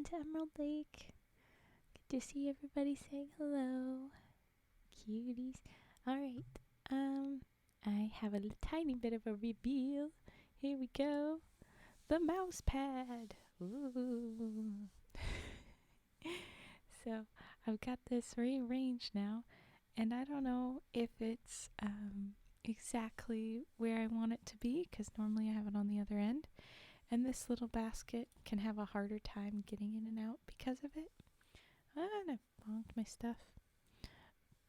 to Emerald Lake. Good to see everybody saying hello. Cuties. Alright, I have a tiny bit of a reveal. Here we go. The mouse pad. Ooh. So, I've got this rearranged now, and I don't know if it's exactly where I want it to be, because normally I have it on the other end. And this little basket can have a harder time getting in and out because of it. And I bonked my stuff.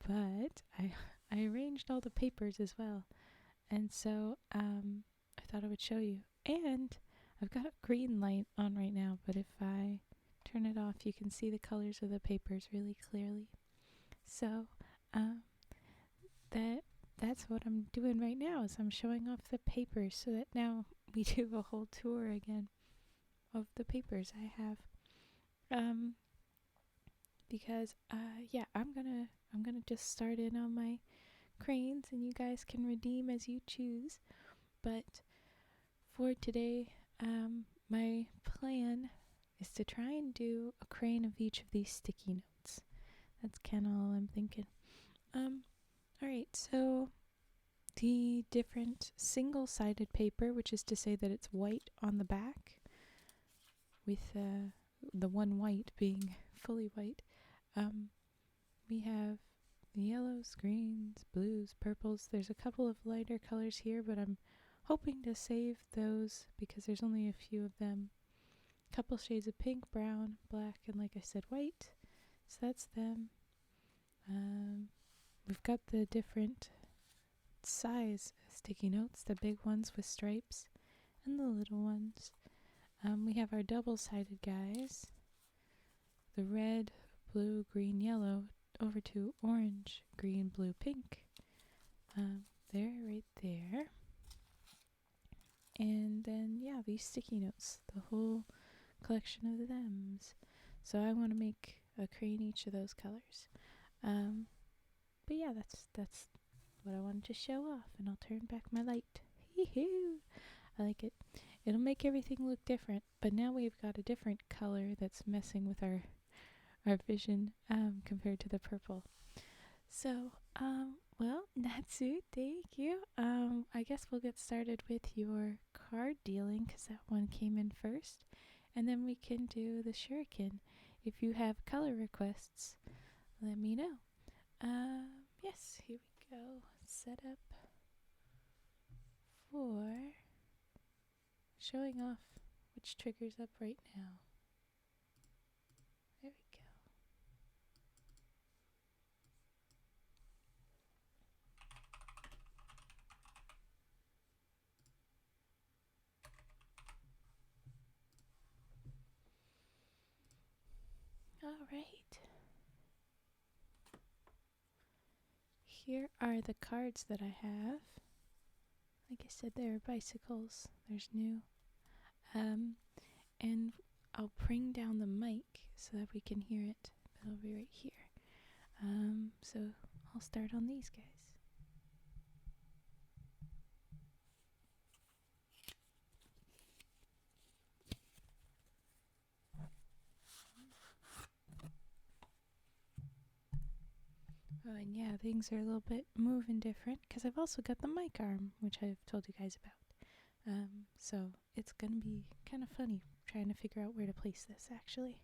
But I arranged all the papers as well. And so I thought I would show you. And I've got a green light on right now, but if I turn it off, you can see the colors of the papers really clearly. So that's what I'm doing right now, is I'm showing off the papers so that now we do a whole tour again of the papers I have. Because yeah, I'm gonna just start in on my cranes, and you guys can redeem as you choose. But for today, my plan is to try and do a crane of each of these sticky notes. That's kind of all I'm thinking. Alright, so the different single-sided paper, which is to say that it's white on the back, with the one white being fully white. We have the yellows, greens, blues, purples. There's a couple of lighter colors here, but I'm hoping to save those because there's only a few of them. A couple shades of pink, brown, black, and like I said, white. So that's them. We've got the different size sticky notes, the big ones with stripes and the little ones. We have our double-sided guys, the red, blue, green, yellow, over to orange, green, blue, pink. There, right there. And then, yeah, these sticky notes, the whole collection of thems. So I want to make a crane each of those colors. But yeah, that's what I wanted to show off, and I'll turn back my light. Hee-hoo! I like it. It'll make everything look different, but now we've got a different color that's messing with our vision compared to the purple. So, well, Natsu, thank you. I guess we'll get started with your card dealing, because that one came in first, and then we can do the shuriken. If you have color requests, let me know. Yes, here we go. Set up for showing off which trigger's up right now. There we go. Alright. Here are the cards that I have. Like I said, there are bicycles. There's new. And I'll bring down the mic so that we can hear it. It'll be right here. So I'll start on these guys. Oh, and yeah, things are a little bit moving different because I've also got the mic arm, which I've told you guys about. So it's gonna be kind of funny trying to figure out where to place this, actually.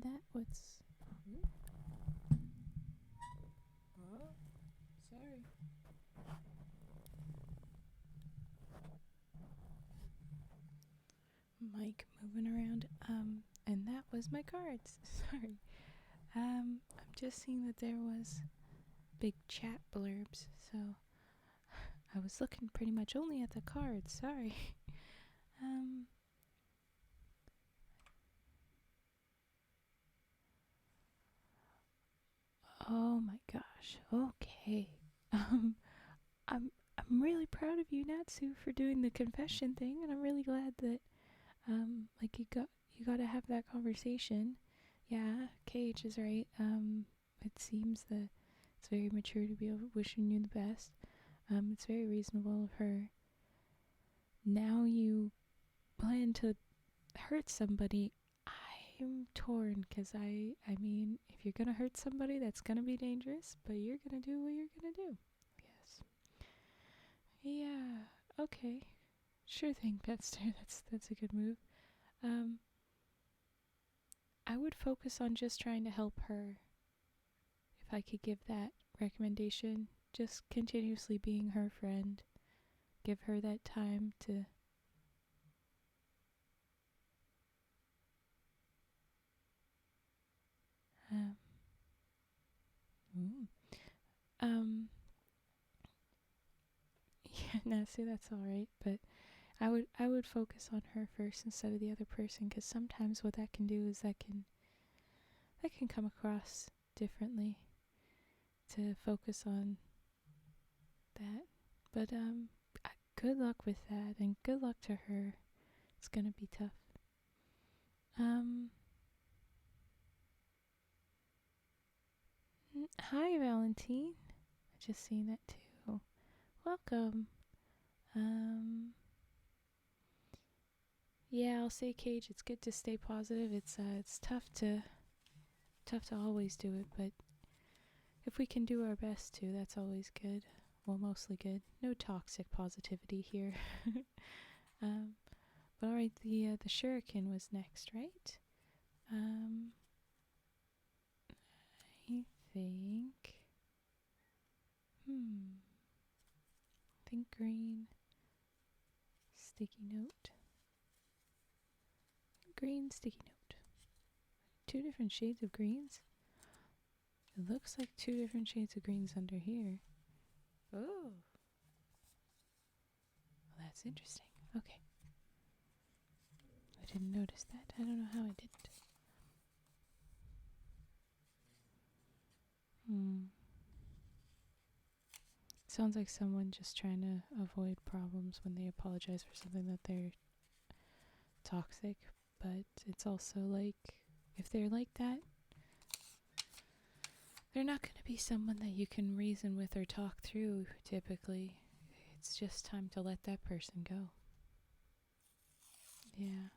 that was... Oh, sorry. Mic moving around. And that was my cards. Sorry. I'm just seeing that there was big chat blurbs, so I was looking pretty much only at the cards. Sorry. Oh my gosh. Okay. I'm really proud of you, Natsu, for doing the confession thing, and I'm really glad that like you got to have that conversation. Yeah, Cage is right. It seems that it's very mature to be wishing you the best. It's very reasonable of her. Now you plan to hurt somebody. I'm torn because I mean, if you're gonna hurt somebody, that's gonna be dangerous, but you're gonna do what you're gonna do. Yes. Yeah. Okay. Sure thing, Petster. That's a good move. I would focus on just trying to help her. If I could give that recommendation, just continuously being her friend. Give her that time to um ooh. um yeah, no, see, that's all right, but I would focus on her first instead of the other person, because sometimes what that can do is that can come across differently to focus on that. But good luck with that, and good luck to her. It's gonna be tough. Hi, Valentine. I just seen that too. Welcome. Yeah, I'll say, Cage, it's good to stay positive. It's tough to always do it, but if we can do our best to, that's always good. Well, mostly good. No toxic positivity here. But all right, the shuriken was next, right? I think. I think green. Sticky note. Green sticky note. Two different shades of greens. It looks like two different shades of greens under here. Oh. Well, that's interesting. Okay. I didn't notice that. I don't know how I didn't. Sounds like someone just trying to avoid problems when they apologize for something that they're toxic. But it's also like, if they're like that, they're not going to be someone that you can reason with or talk through, typically. It's just time to let that person go. Yeah.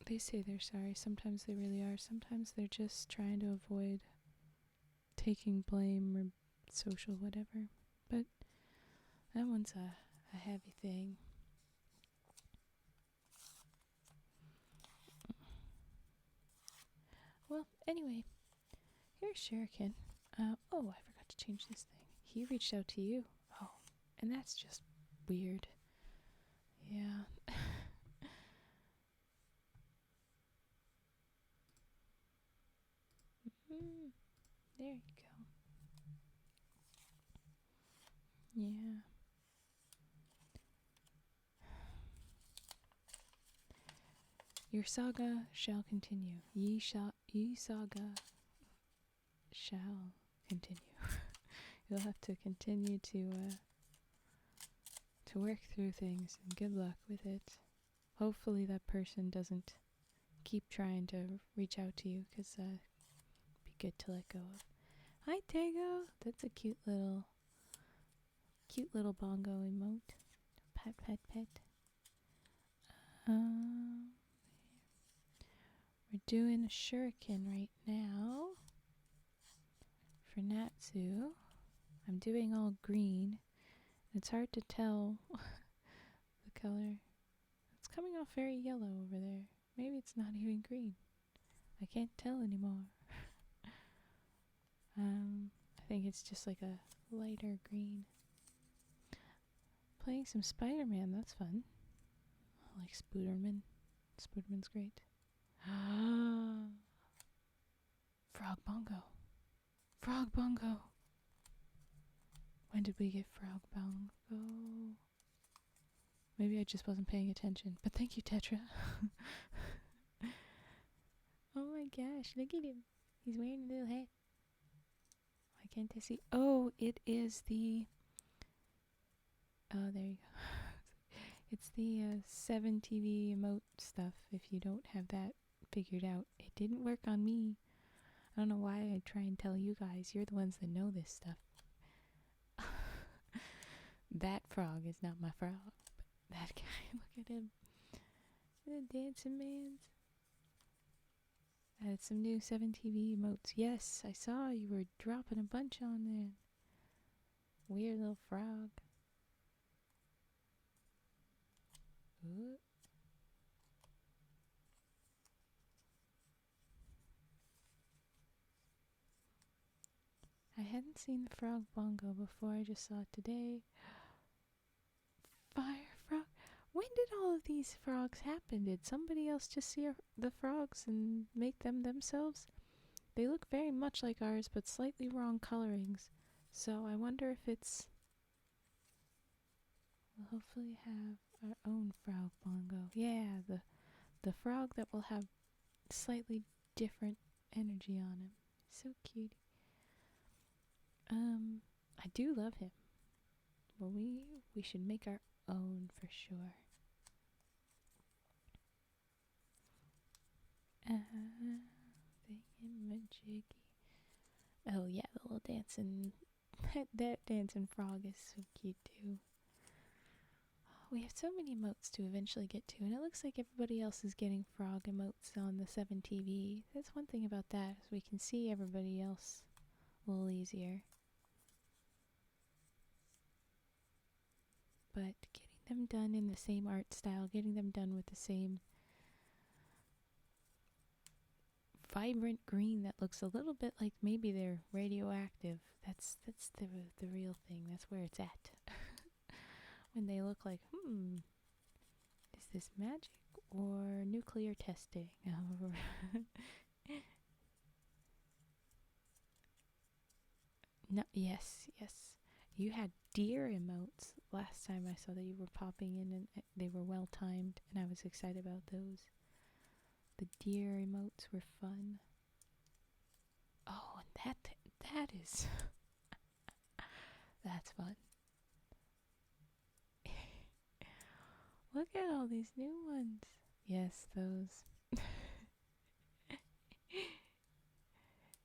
They say they're sorry. Sometimes they really are. Sometimes they're just trying to avoid taking blame or social whatever. But that one's a heavy thing. Well, anyway, here's Shuriken. Oh, I forgot to change this thing. He reached out to you. Oh, and that's just weird. Yeah. There you go. Yeah. Your saga shall continue. Ye saga shall continue. You'll have to continue to work through things, and good luck with it. Hopefully that person doesn't keep trying to reach out to you, because it'd be good to let go of. Hi, Tego. That's a cute little bongo emote. Pet, pet, pet. We're doing a shuriken right now for Natsu. I'm doing all green. It's hard to tell the color. It's coming off very yellow over there. Maybe it's not even green. I can't tell anymore. I think it's just like a lighter green. Playing some Spider-Man, that's fun. I like Spooderman. Spooderman's great. Frog Bongo. Frog Bongo. When did we get Frog Bongo? Maybe I just wasn't paying attention. But thank you, Tetra. Oh my gosh, look at him. He's wearing a little hat. Why can't I see? Oh, it is the... Oh, there you go. It's the 7 TV emote stuff, if you don't have that figured out. It didn't work on me. I don't know why I try and tell you guys. You're the ones that know this stuff. That frog is not my frog. But that guy, look at him. The dancing man's. Added some new 7 TV emotes. Yes, I saw you were dropping a bunch on there. Weird little frog. Ooh. I hadn't seen the Frog Bongo before, I just saw it today. Fire frog? When did all of these frogs happen? Did somebody else just see the frogs and make them themselves? They look very much like ours, but slightly wrong colorings. So I wonder if it's... We'll hopefully have our own Frog Bongo. Yeah, the frog that will have slightly different energy on him. So cute. I do love him. But we should make our own for sure. Thingamajiggy. Oh yeah, the little dancing... that dancing frog is so cute too. We have so many emotes to eventually get to, and it looks like everybody else is getting frog emotes on the 7 TV. That's one thing about that, is we can see everybody else a little easier. But getting them done in the same art style, getting them done with the same vibrant green that looks a little bit like maybe they're radioactive. That's the real thing. That's where it's at. When they look like, is this magic or nuclear testing? No, yes. You had deer emotes last time I saw that you were popping in, and they were well timed, and I was excited about those. The deer emotes were fun. Oh, and that is that's fun. Look at all these new ones. Yes, those.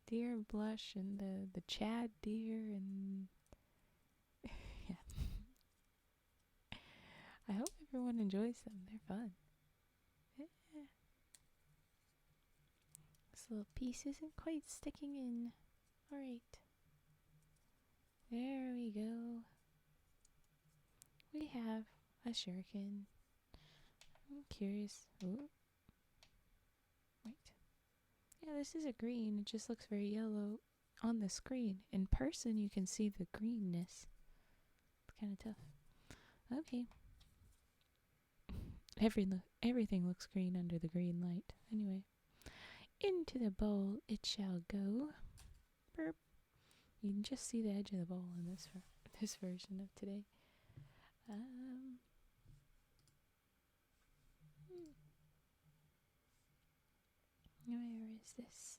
Deer blush and the Chad deer and yeah. I hope everyone enjoys them. They're fun. Yeah. This little piece isn't quite sticking in. Alright. There we go. We have a shuriken. I'm curious. Ooh. Wait. Yeah, this is a green. It just looks very yellow on the screen. In person, you can see the greenness. It's kind of tough. Okay. Everything looks green under the green light. Anyway. Into the bowl it shall go. Burp. You can just see the edge of the bowl in this version of today. Where is this?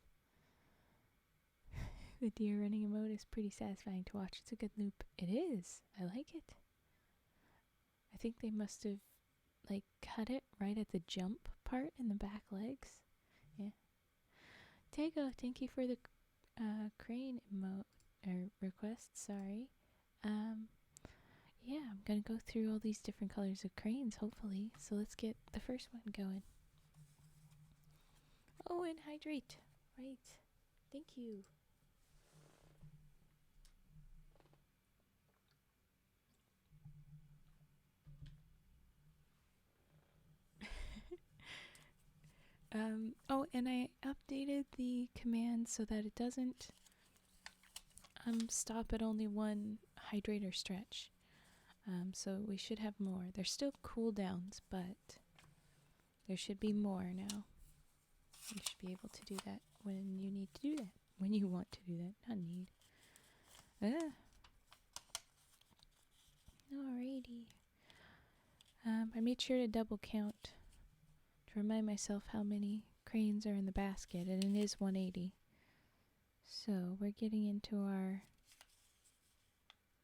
The deer running emote is pretty satisfying to watch. It's a good loop. It is. I like it. I think they must have cut it right at the jump part in the back legs. Yeah. Tego, thank you for the crane emote or request. Sorry. Yeah, I'm gonna go through all these different colors of cranes, hopefully. So let's get the first one going. Oh, and hydrate. Right. Thank you. Oh, and I updated the command so that it doesn't stop at only one hydrate or stretch. So we should have more. There's still cooldowns, but there should be more now. You should be able to do that when you need to do that. When you want to do that, not need. Alrighty. I made sure to double count to remind myself how many cranes are in the basket, and it is 180. So we're getting into our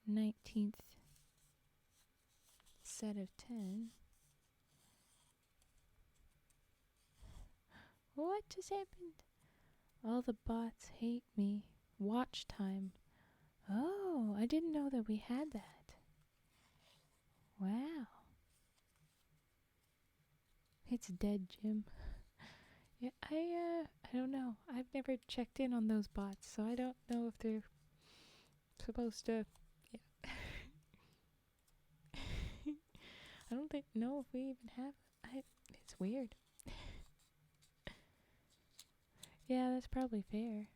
19th set of 10. What just happened? All the bots hate me. Watch time. Oh, I didn't know that we had that. Wow. It's dead, Jim. Yeah, I don't know. I've never checked in on those bots, so I don't know if they're supposed to. Yeah. I don't know if we even have. It's weird. Yeah, that's probably fair.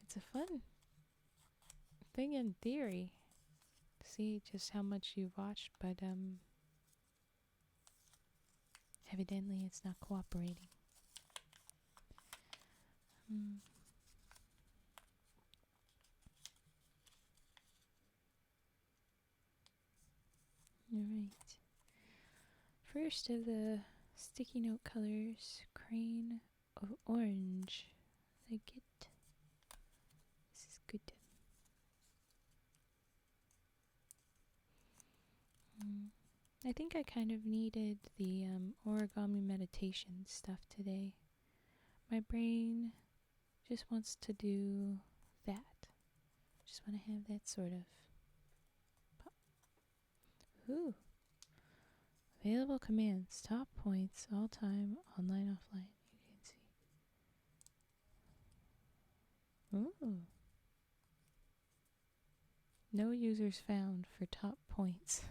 It's a fun thing in theory to see just how much you've watched, but evidently it's not cooperating. Alright. First of the sticky note colors, Crane of Orange. Like it. This is good. I think I kind of needed the origami meditation stuff today. My brain just wants to do that. Just want to have that sort of pop. Ooh. Available commands, top points, all time, online, offline. You can see. Ooh. No users found for top points.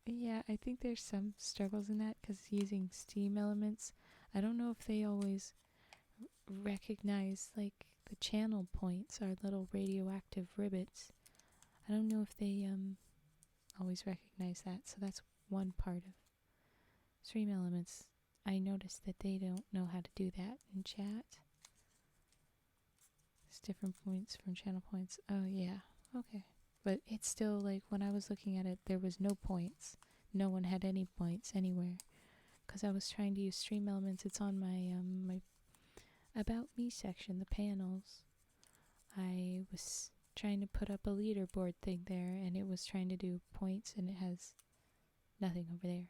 Yeah, I think there's some struggles in that because using Steam elements, I don't know if they always recognize like the channel points are little radioactive rivets. I don't know if they always recognize that, so that's one part of Stream Elements. I noticed that they don't know how to do that in chat. It's different points from channel points. Oh yeah, okay. But it's still like when I was looking at it, there was no points. No one had any points anywhere. Because I was trying to use Stream Elements. It's on my my About Me section, the panels. I was trying to put up a leaderboard thing there, and it was trying to do points, and it has nothing over there.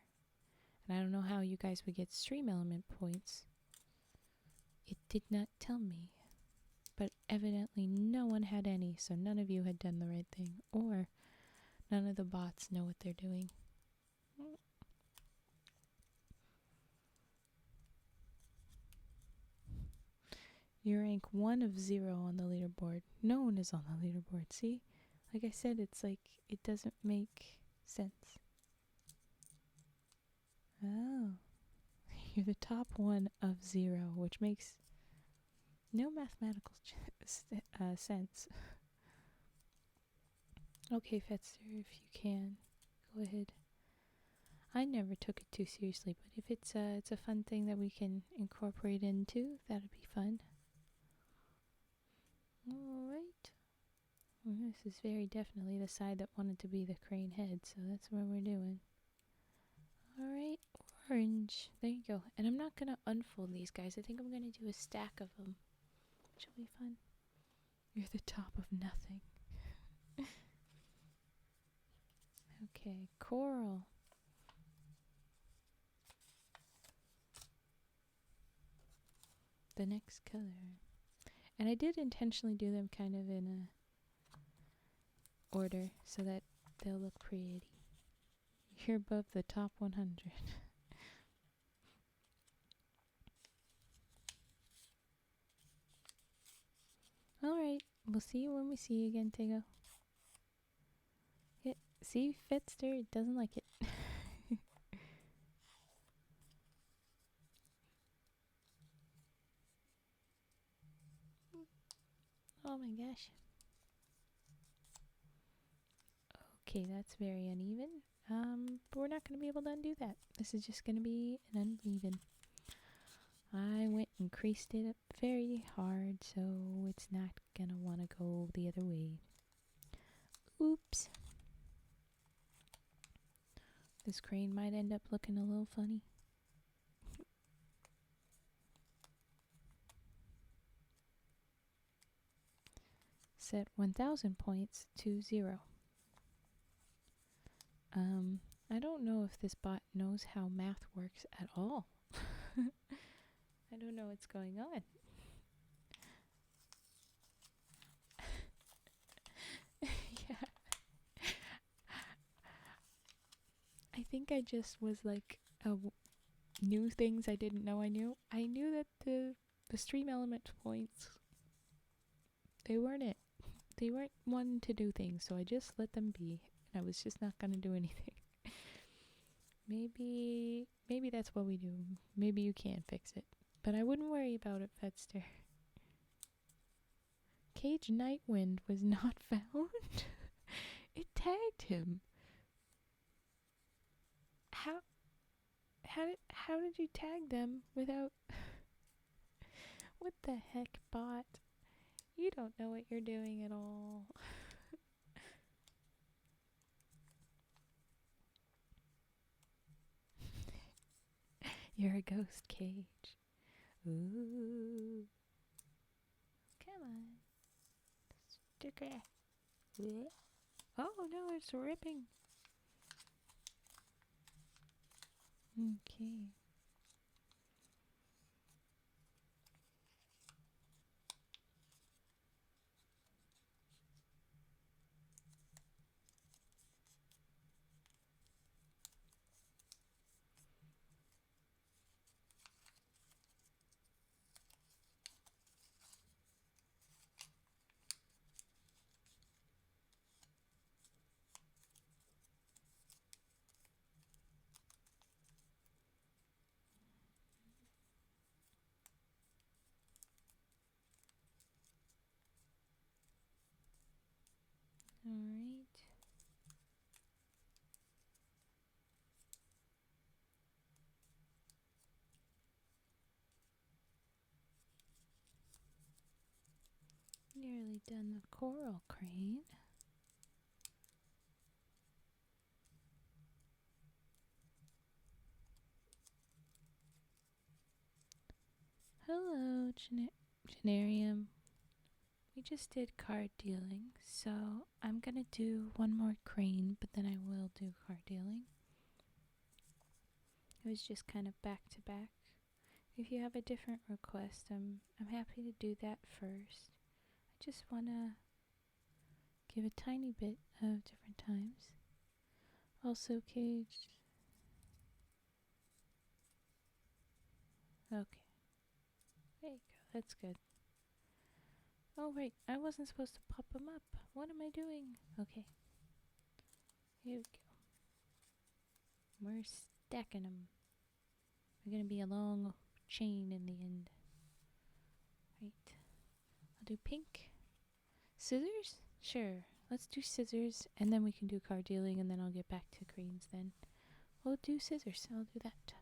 And I don't know how you guys would get Stream Element points. It did not tell me. But evidently no one had any, so none of you had done the right thing. Or none of the bots know what they're doing. You rank 1 of 0 on the leaderboard. No one is on the leaderboard, see? Like I said, it's like, it doesn't make sense. Oh. You're the top 1 of 0, which makes no mathematical sense. Okay, Fetzer, if you can, go ahead. I never took it too seriously, but if it's a fun thing that we can incorporate into, that'd be fun. Alright. Well, this is very definitely the side that wanted to be the crane head, so that's what we're doing. Alright, orange. There you go. And I'm not going to unfold these guys. I think I'm going to do a stack of them, which will be fun. You're the top of nothing. Okay, coral. The next color. And I did intentionally do them kind of in a order so that they'll look pretty. You're above the top 100. Alright, we'll see you when we see you again, Tego. Yeah, See, Fetster doesn't like it. Oh my gosh. Okay, that's very uneven. But we're not going to be able to undo that. This is just going to be an uneven. I went and creased it up very hard, so it's not going to want to go the other way. Oops. This crane might end up looking a little funny. Set 1000 points to 0. I don't know if this bot knows how math works at all. I don't know what's going on. Yeah. I think I just was like, knew things I didn't know I knew. I knew that the stream element points, they weren't it. They weren't one to do things, so I just let them be. I was just not gonna do anything. Maybe that's what we do. Maybe you can fix it. But I wouldn't worry about it, Fetster. Cage Nightwind was not found. It tagged him. How did you tag them without what the heck, bot? You don't know what you're doing at all. You're a ghost, Cage. Ooh. Come on. Sticker. Oh no, it's ripping. Okay. Alright. Nearly done the coral crane. Hello, Genarium. We just did card dealing, so I'm gonna do one more crane, but then I will do card dealing. It was just kind of back to back. If you have a different request, I'm happy to do that first. I just wanna give a tiny bit of different times. Also, Cage. Okay. There you go. That's good. Oh, right. I wasn't supposed to pop them up. What am I doing? Okay. Here we go. We're stacking them. We're going to be a long chain in the end. Right. I'll do pink. Scissors? Sure. Let's do scissors, and then we can do card dealing, and then I'll get back to greens then. We'll do scissors. I'll do that.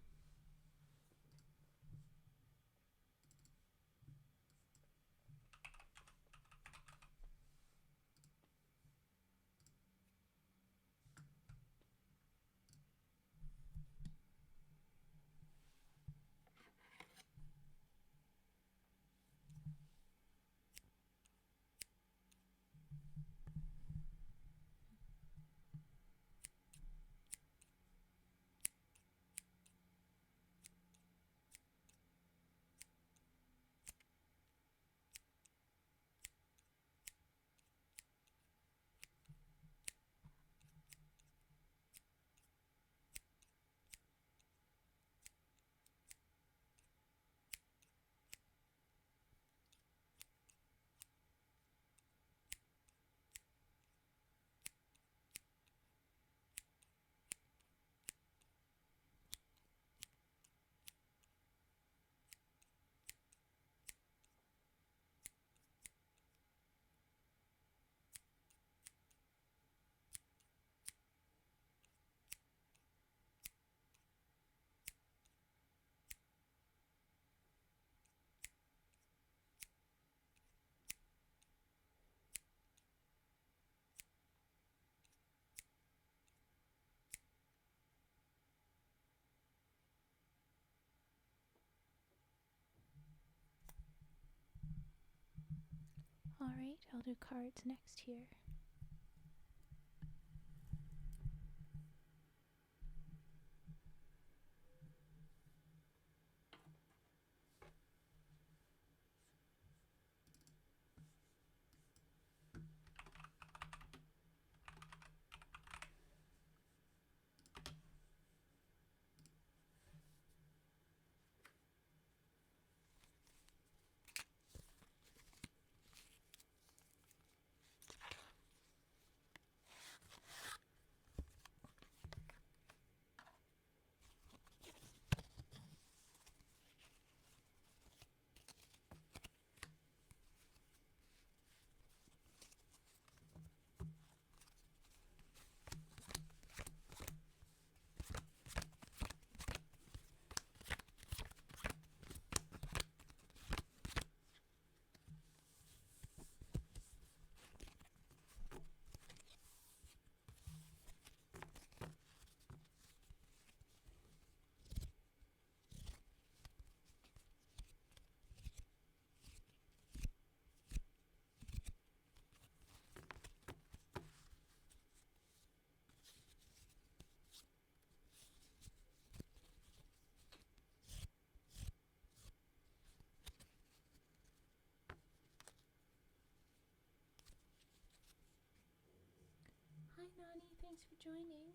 Alright, I'll do cards next here. Hi Nani, thanks for joining.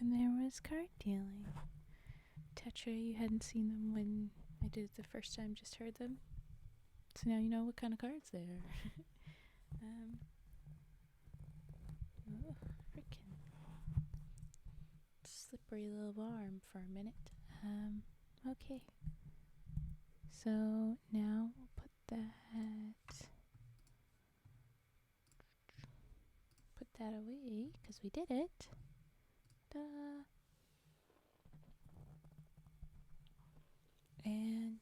And there was card dealing. Tetra, you hadn't seen them when I did it the first time, just heard them. So now you know what kind of cards they are. Oh, freaking slippery little arm for a minute. Okay. So now we'll put that away because we did it. Duh. And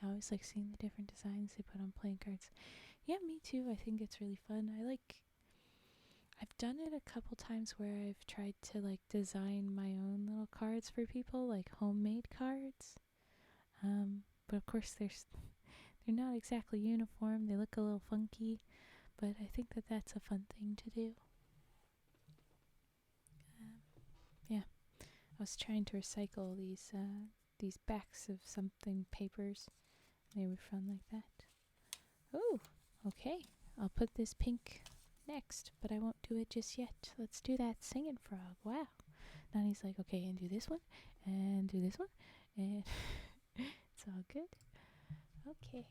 I always like seeing the different designs they put on playing cards. Yeah, me too. I think it's really fun. I've done it a couple times where I've tried to like design my own little cards for people, like homemade cards. But of course they're not exactly uniform. They look a little funky, but I think that that's a fun thing to do. Yeah, I was trying to recycle these these backs of something papers. They were fun like that. Oh, okay. I'll put this pink next, but I won't do it just yet. Let's do that singing frog. Wow. Nani's like, okay, and do this one, and do this one, and it's all good. Okay.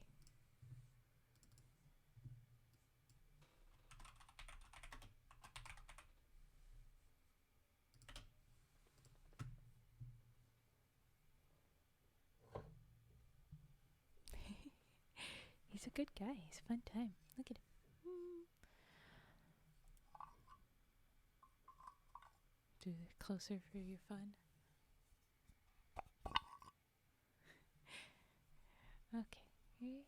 He's a good guy. He's a fun time. Look at him. Do it closer for your fun. Okay, here he is.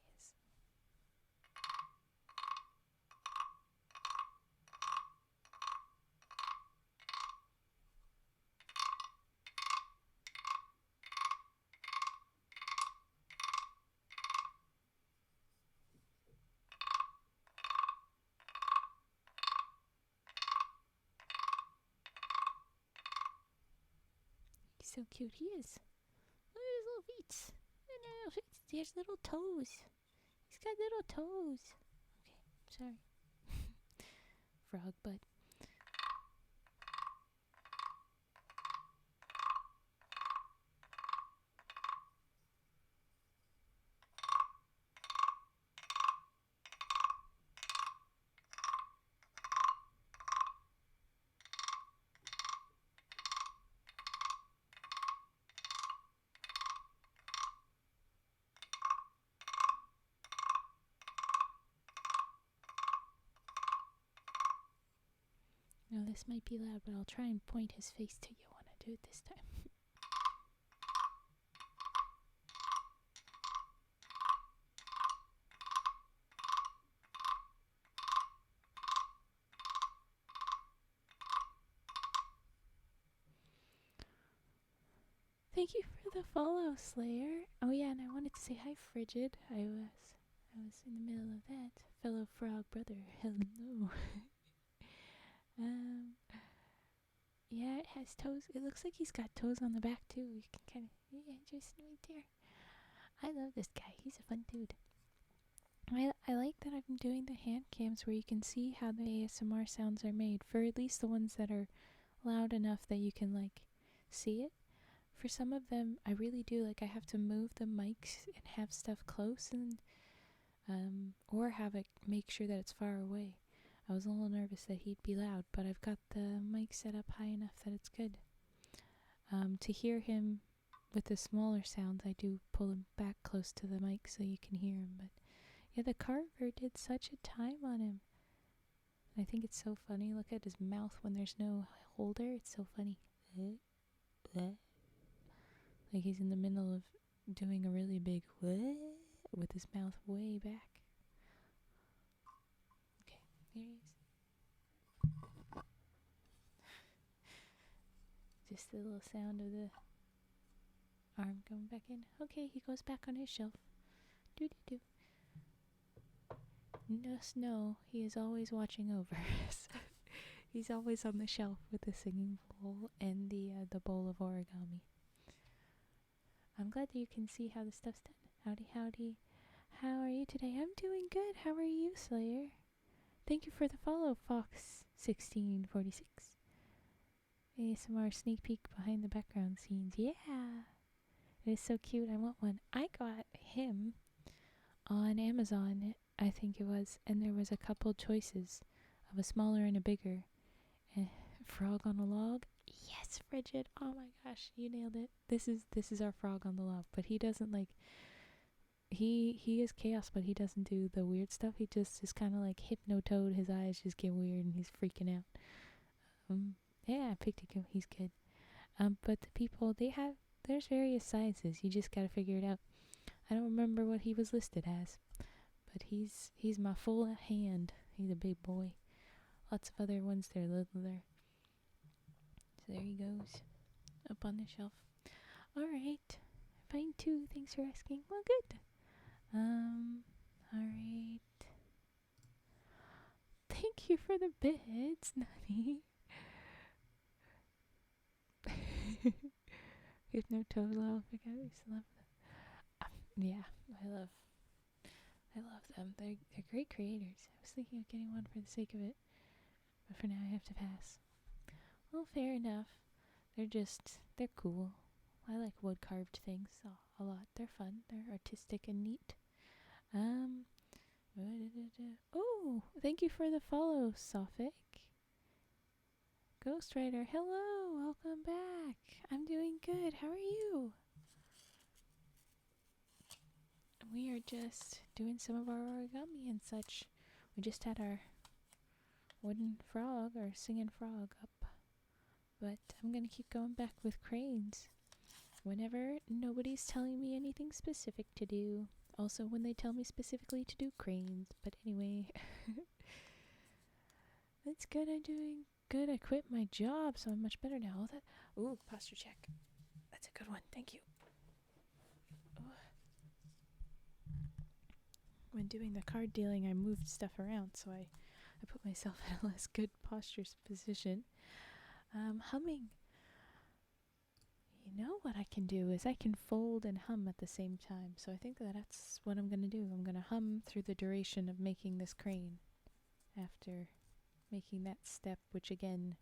He's so cute. He is. Look at his little feet. Little feet. There's little toes. He's got little toes. Okay, sorry. Frog butt. Now this might be loud, but I'll try and point his face to you when I do it this time. Thank you for the follow, Slayer. Oh yeah, and I wanted to say hi, Frigid. I was in the middle of that. Fellow frog brother, hello. Yeah, it has toes. It looks like he's got toes on the back too. You can kind of, yeah, just right there. I love this guy. He's a fun dude. I like that I'm doing the hand cams where you can see how the ASMR sounds are made, for at least the ones that are loud enough that you can like see it. For some of them, I really do like I have to move the mics and have stuff close and or have it make sure that it's far away. I was a little nervous that he'd be loud, but I've got the mic set up high enough that it's good. To hear him with the smaller sounds, I do pull him back close to the mic so you can hear him. But yeah, the carver did such a time on him. I think it's so funny. Look at his mouth when there's no holder. It's so funny. Like he's in the middle of doing a really big with his mouth way back. Okay, here he is. Just the little sound of the arm going back in. Okay, he goes back on his shelf. Doo-doo-doo. Just know he is always watching over us. He's always on the shelf with the singing bowl and the bowl of origami. I'm glad that you can see how the stuff's done. Howdy, howdy. How are you today? I'm doing good. How are you, Slayer? Thank you for the follow, Fox1646. ASMR sneak peek behind the background scenes. Yeah. It is so cute. I want one. I got him on Amazon, I think it was, and there was a couple choices of a smaller and a bigger. Frog on a log. Yes, Frigid. Oh my gosh, you nailed it. This is our frog on the log, but he doesn't like. He is chaos, but he doesn't do the weird stuff. He just is kind of like hypnotoad. His eyes just get weird, and he's freaking out. Yeah, I picked him. He's good. But the people there's various sizes. You just gotta figure it out. I don't remember what he was listed as, but he's my full hand. He's a big boy. Lots of other ones there, little. So there he goes, up on the shelf. Alright, fine too, thanks for asking. Well, good. Alright. Thank you for the bits, Nani. With no total alphabet, I used to love them. Yeah, I love them. They're great creators. I was thinking of getting one for the sake of it, but for now I have to pass. Well, fair enough. They're cool. I like wood carved things a lot. They're fun. They're artistic and neat. Um, oh, thank you for the follow, Sophic. Ghostwriter, hello, welcome back. I'm doing good. How are you? We are just doing some of our origami and such. We just had our wooden frog or singing frog up, but I'm gonna keep going back with cranes whenever nobody's telling me anything specific to do. Also, when they tell me specifically to do cranes. But anyway, that's good. I'm doing good. I quit my job, so I'm much better now. Ooh, posture check. That's a good one. Thank you. When doing the card dealing, I moved stuff around, so I put myself in a less good posture position. Humming. You know what I can do is I can fold and hum at the same time. So I think that's what I'm going to do. I'm going to hum through the duration of making this crane after making that step, which again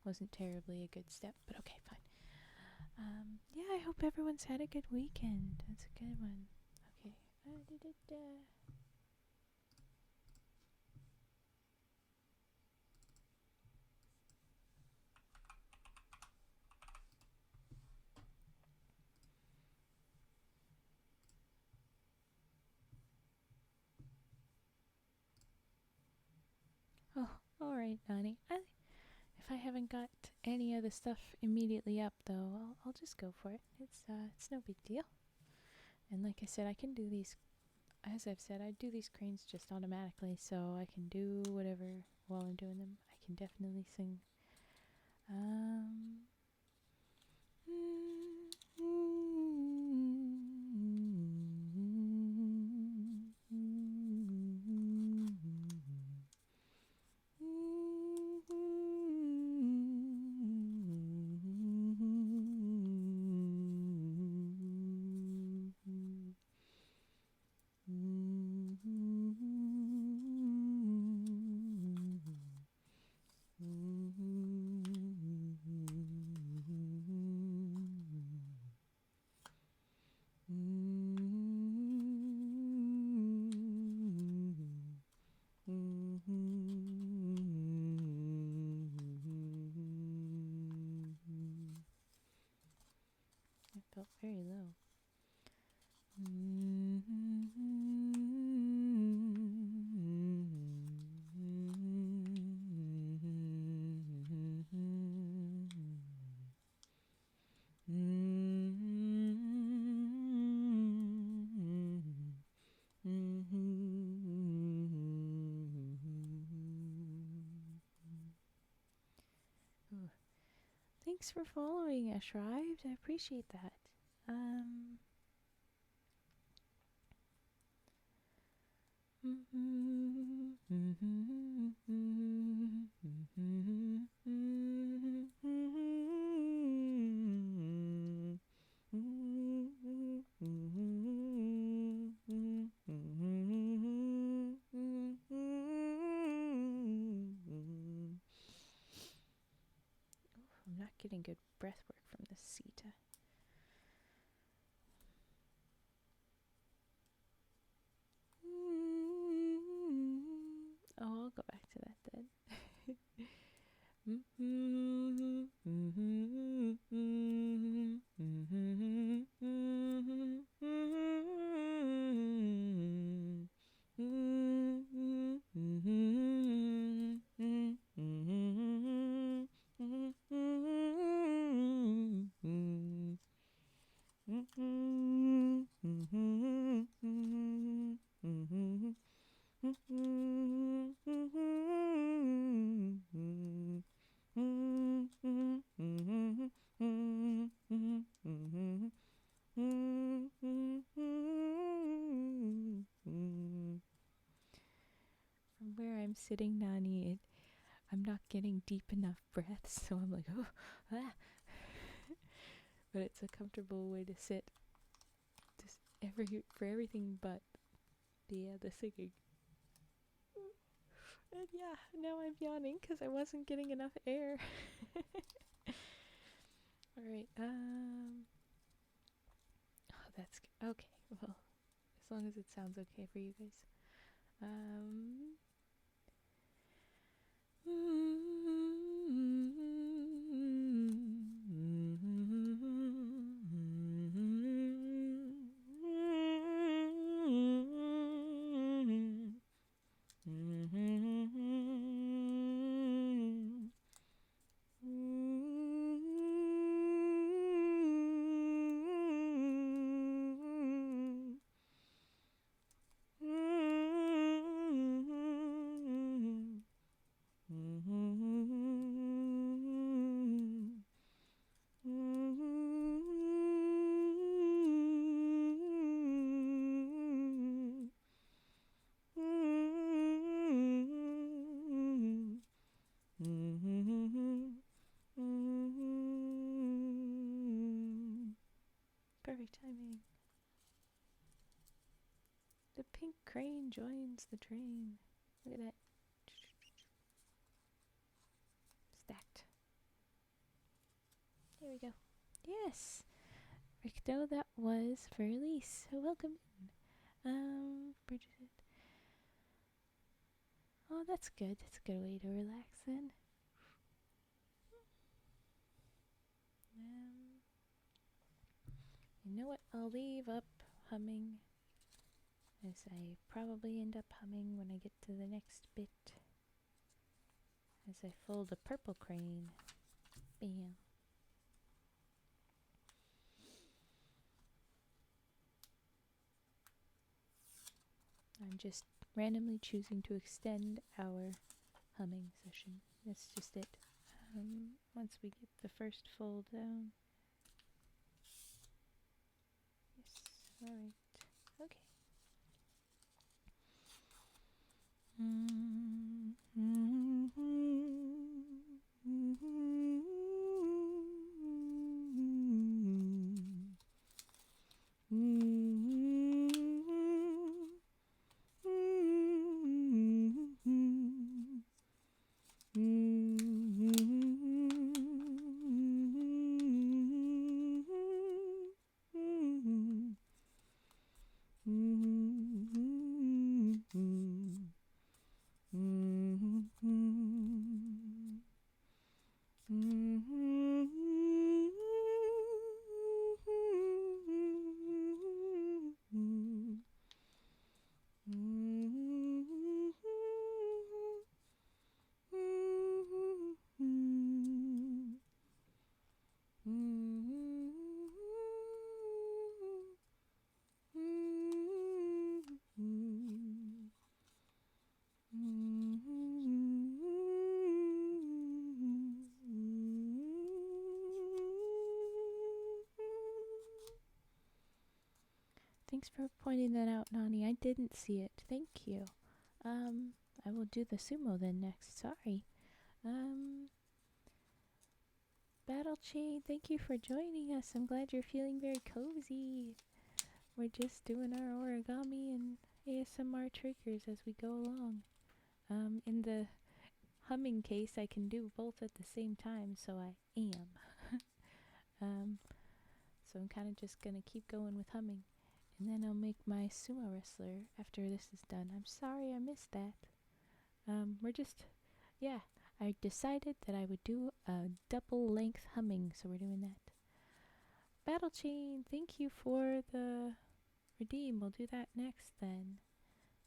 wasn't terribly a good step, but okay, fine. Yeah, I hope everyone's had a good weekend. That's a good one. Okay. Oh, alright, Nani. If I haven't got any of the stuff immediately up, though, I'll just go for it. It's no big deal. And like I said, I can do these, as I've said, I do these cranes just automatically, so I can do whatever while I'm doing them. I can definitely sing. It felt very low. Thanks for following, Ashrived. I appreciate that. I'm not getting good breath work from this Sita. Oh, I'll go back to that then. From where I'm sitting, Nani, I'm not getting deep enough breaths, so I'm like, oh, ah. but it's a comfortable way to sit. Just for everything but the singing. And yeah, now I'm yawning because I wasn't getting enough air. All right. Oh, that's okay. Well, as long as it sounds okay for you guys. Um. Perfect timing. The pink crane joins the train. Look at that. Stacked. There we go. Yes! Richter, that was for Elise. So welcome in. Bridget. Oh, that's good. That's a good way to relax then. You know what? I'll leave up humming, as I probably end up humming when I get to the next bit. As I fold a purple crane. Bam. I'm just randomly choosing to extend our humming session. That's just it. Once we get the first fold down. Yes, alright. Okay. Thanks for pointing that out, Nani. I didn't see it. Thank you. I will do the sumo then next. Sorry. Battle Chain, thank you for joining us. I'm glad you're feeling very cozy. We're just doing our origami and ASMR triggers as we go along. In the humming case, I can do both at the same time, so I am. So I'm kind of just gonna keep going with humming. And then I'll make my sumo wrestler after this is done. I'm sorry I missed that. I decided that I would do a double length humming, so we're doing that. Battle Chain, thank you for the redeem. We'll do that next then,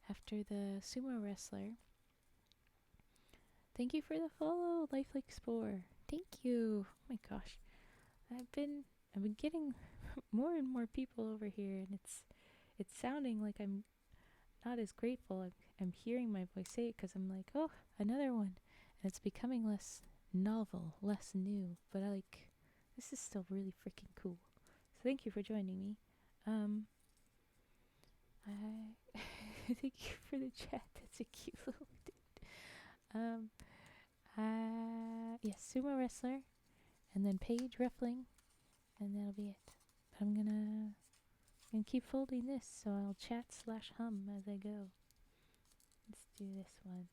after the sumo wrestler. Thank you for the follow, Lifelike Spore. Thank you. Oh my gosh. I've been getting more and more people over here, and it's sounding like I'm not as grateful. I'm hearing my voice say it because I'm like, oh, another one. And it's becoming less novel, less new. But this is still really freaking cool. So thank you for joining me. Thank you for the chat. That's a cute little dude. Yes, sumo wrestler, and then Paige Ruffling, and that'll be it. But I'm gonna keep folding this, so I'll chat/hum as I go. Let's do this one.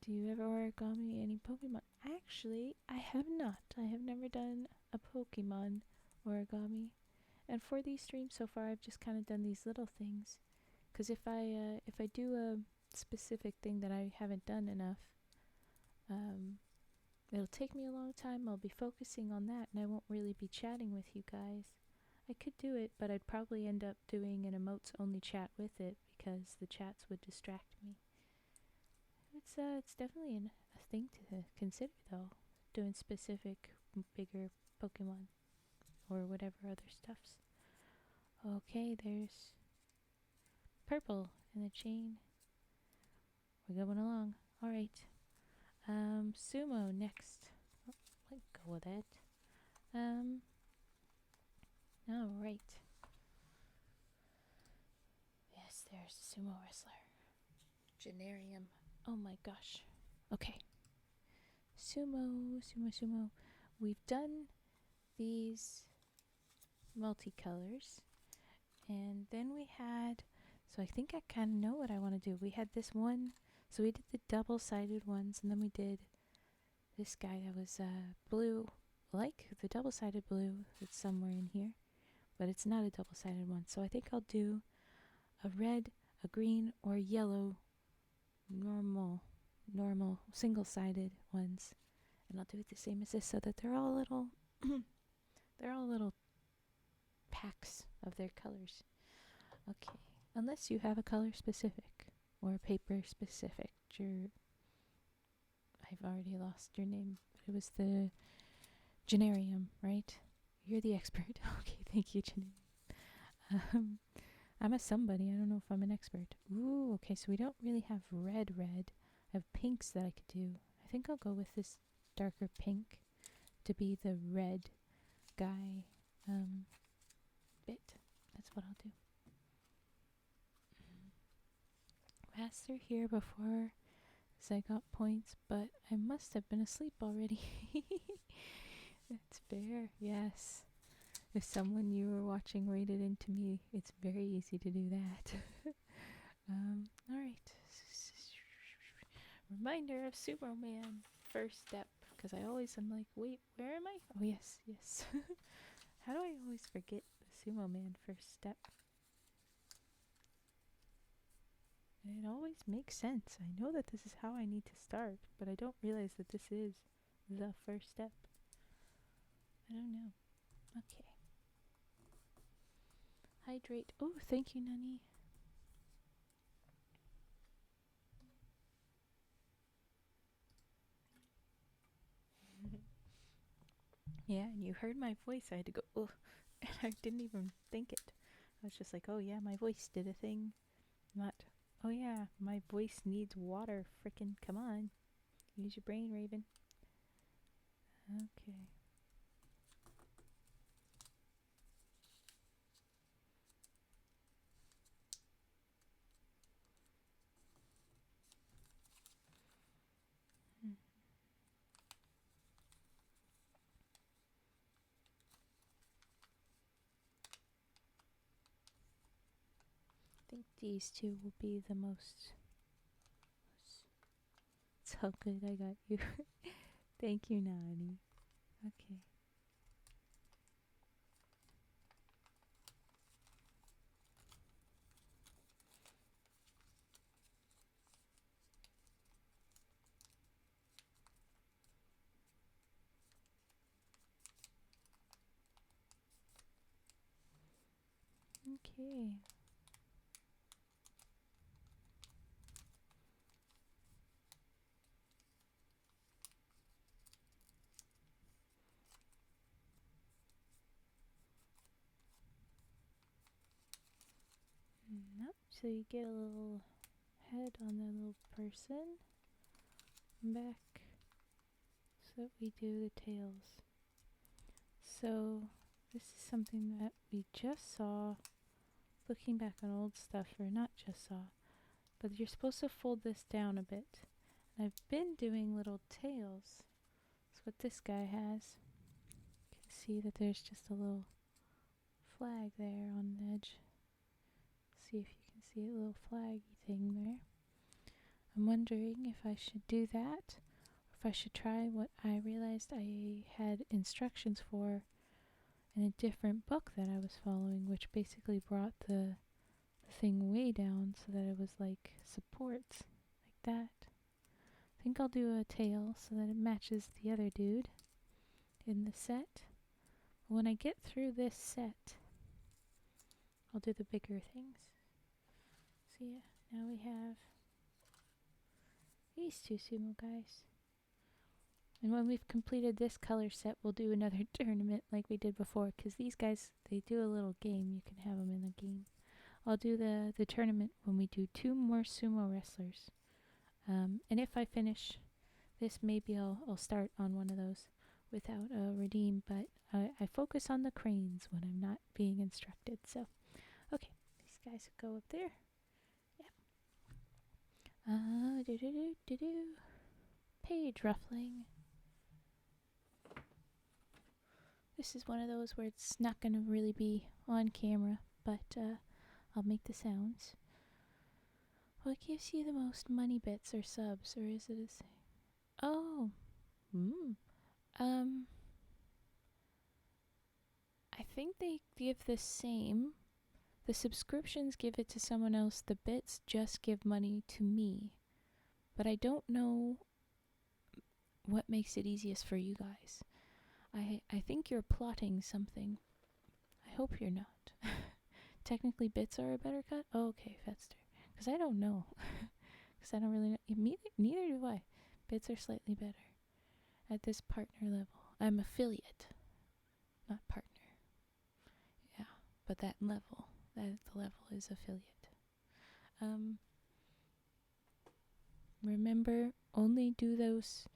Do you ever origami any Pokemon? Actually, I have not. I have never done a Pokemon origami. And for these streams so far, I've just kind of done these little things. Because if I do a specific thing that I haven't done enough, it'll take me a long time. I'll be focusing on that, and I won't really be chatting with you guys. I could do it, but I'd probably end up doing an emotes-only chat with it because the chats would distract me. It's definitely a thing to consider, though, doing specific bigger Pokemon or whatever other stuffs. Okay, there's purple in the chain. We're going along. All right. Sumo next. Oh, let go with it. All right. Yes, there's a sumo wrestler. Generium. Oh my gosh. Okay. Sumo. We've done these multicolors. And then we had, so I think I kind of know what I want to do. We had this one, so we did the double-sided ones, and then we did this guy that was blue, like the double-sided blue that's somewhere in here, but it's not a double-sided one. So I think I'll do a red, a green, or a yellow normal single-sided ones, and I'll do it the same as this so that they're all little packs of their colors. Okay, unless you have a color specific or a paper specific. I've already lost your name, but it was the Generium, right? You're the expert. Okay, thank you, Generium. I'm a somebody. I don't know if I'm an expert. Ooh, okay, so we don't really have red. I have pinks that I could do. I think I'll go with this darker pink to be the red guy bit. That's what I'll do. Master here before, as I got points, but I must have been asleep already. That's fair, yes. If someone you were watching rated into me, it's very easy to do that. Alright. Reminder of Sumo Man. First step, because I always am like, wait, where am I? Oh, yes. How do I always forget the Sumo Man first step? And it always makes sense. I know that this is how I need to start, but I don't realize that this is the first step. I don't know. Okay. Hydrate. Oh, thank you, Nani. Yeah, and you heard my voice. I had to go, oh, and I didn't even think it. I was just like, oh yeah, my voice did a thing. Not, oh yeah, my voice needs water. Frickin' come on. Use your brain, Raven. Okay. I think these two will be the most. It's all good, I got you. Thank you, Nani. Okay. Okay. Nope. So you get a little head on the little person. Back. So we do the tails. So this is something that we just saw. Looking back on old stuff, or not just saw, but you're supposed to fold this down a bit. And I've been doing little tails. That's what this guy has. You can see that there's just a little flag there on the edge. See if you can see a little flaggy thing there. I'm wondering if I should do that, or if I should try what I realized I had instructions for in a different book that I was following, which basically brought the thing way down so that it was like supports, like that. I think I'll do a tail so that it matches the other dude in the set. When I get through this set, I'll do the bigger things. So yeah, now we have these two sumo guys. And when we've completed this color set, we'll do another tournament like we did before, because these guys, they do a little game. You can have them in the game. I'll do the tournament when we do 2 more sumo wrestlers. And if I finish this, maybe I'll start on one of those without a redeem, but I focus on the cranes when I'm not being instructed. So, okay, these guys go up there. Yeah. Page ruffling. This is one of those where it's not going to really be on camera, but I'll make the sounds. What gives you the most money bits or subs, or is it a same? Oh, I think they give the same. The subscriptions give it to someone else. The bits just give money to me. But I don't know what makes it easiest for you guys. I think you're plotting something. I hope you're not. Technically, bits are a better cut? Oh, okay, Fetster. Because I don't know. Because I don't really know. Neither do I. Bits are slightly better at this partner level. I'm affiliate, not partner. Yeah, but that the level is affiliate. Remember, only do those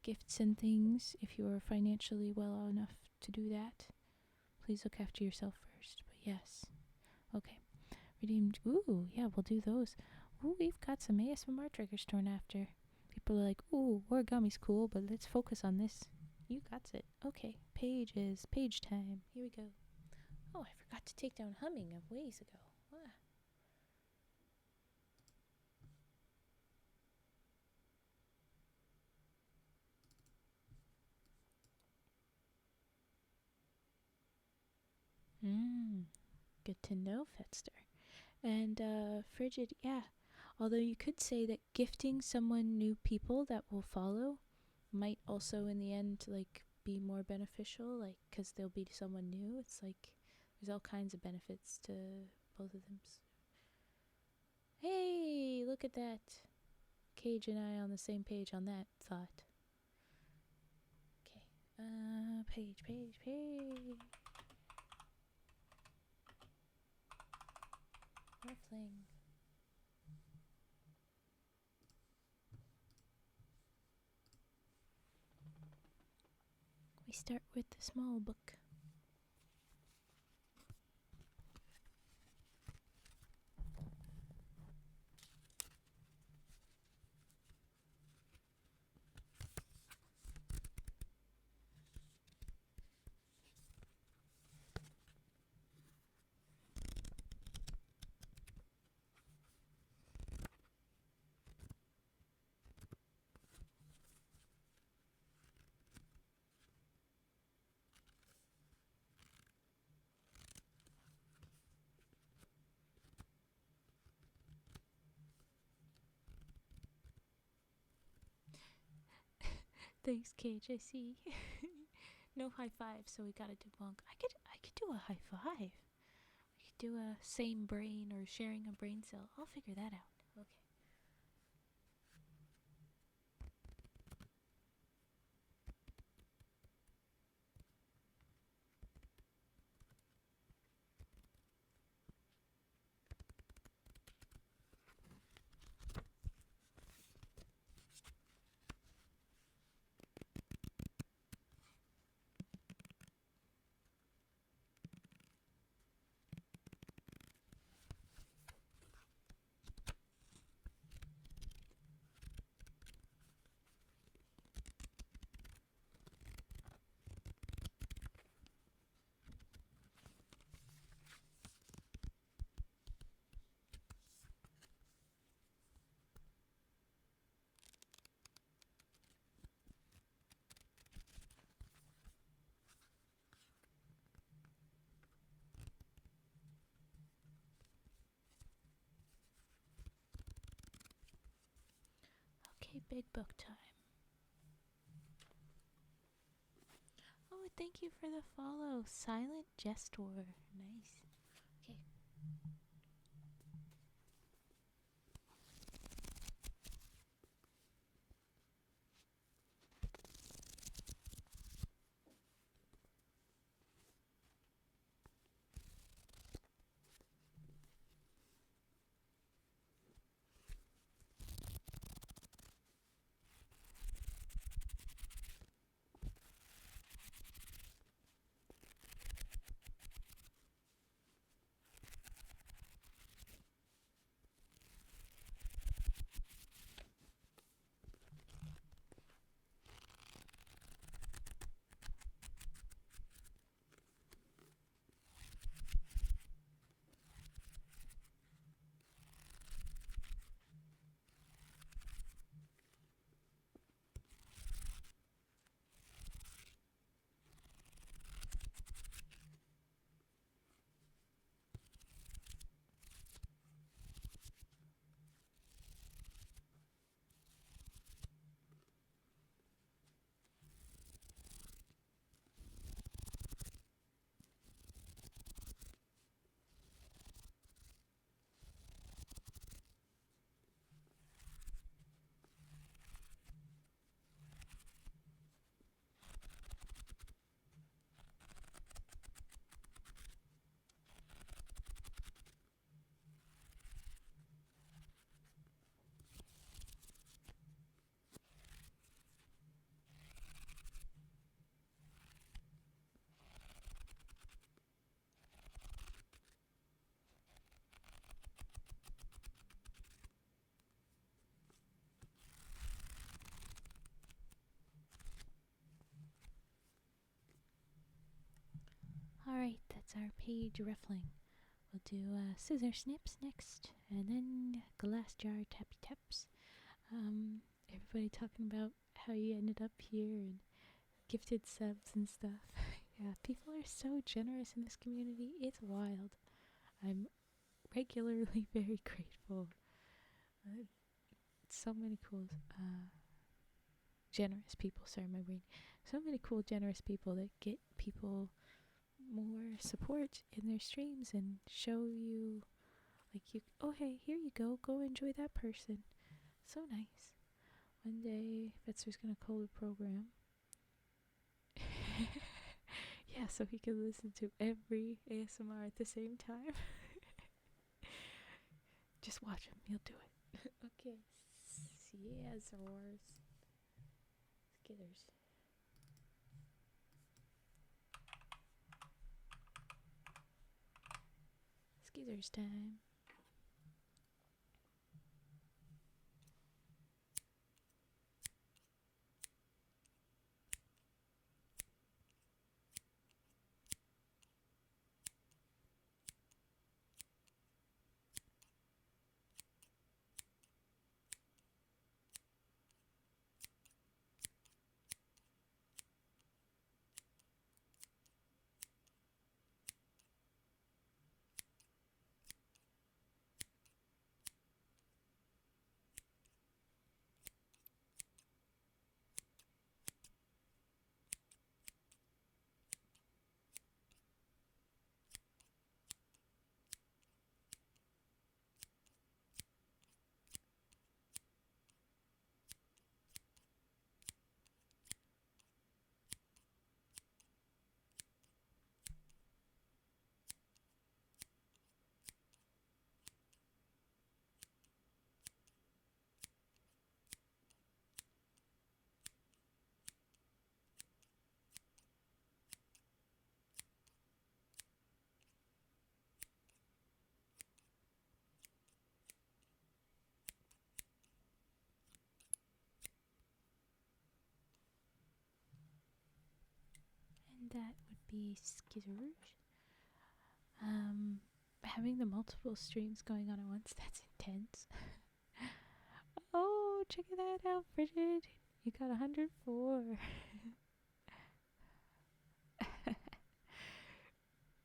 gifts and things if you are financially well enough to do that. Please look after yourself first. But yes. Okay. Redeemed. Ooh, yeah, we'll do those. Ooh, we've got some ASMR triggers torn after. People are like, ooh, origami's cool, but let's focus on this. You got it. Okay. Pages. Page time. Here we go. Oh, I forgot to take down humming a ways ago. Ah. Good to know, Fetster. And frigid, yeah. Although you could say that gifting someone new people that will follow might also in the end like be more beneficial, like because they'll be someone new. It's like there's all kinds of benefits to both of them. Hey, look at that. Cage and I on the same page on that thought. Okay. Page. Ruffling. We start with the small book. Thanks, Cage. I see. No high five, so we gotta do bonk. I could do a high five. We do a same brain or sharing a brain cell. I'll figure that out. Okay. Okay, big book time. Oh, thank you for the follow, Silent Gestor. Nice. Okay. Alright, that's our page ruffling. We'll do scissor snips next, and then glass jar tappy taps. Everybody talking about how you ended up here and gifted subs and stuff. Yeah, people are so generous in this community. It's wild. I'm regularly very grateful. So many cool, generous people. Sorry, my brain. So many cool, generous people that get people more support in their streams and show you, like, you, oh hey, here you go enjoy that person. So nice. One day Fetzer's gonna call the program. Yeah, so he can listen to every ASMR at the same time. Just watch him, he'll do it. Okay. Skizzers. Skizzers time. that would be Skitters. Having the multiple streams going on at once, that's intense. Oh, check that out, Bridget. You got 104.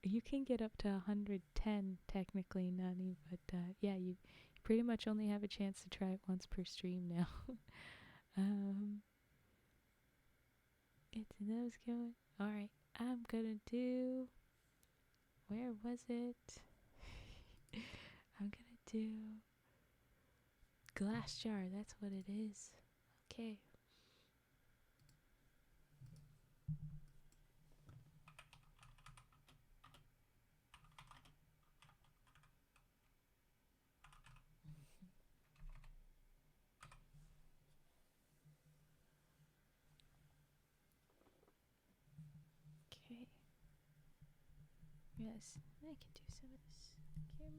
You can get up to 110 technically, Nani, but yeah, you pretty much only have a chance to try it once per stream now. It's those going. Alright, I'm gonna do. Where was it? I'm gonna do. Glass jar, that's what it is. Okay. Okay. Yes, I can do some of this camera.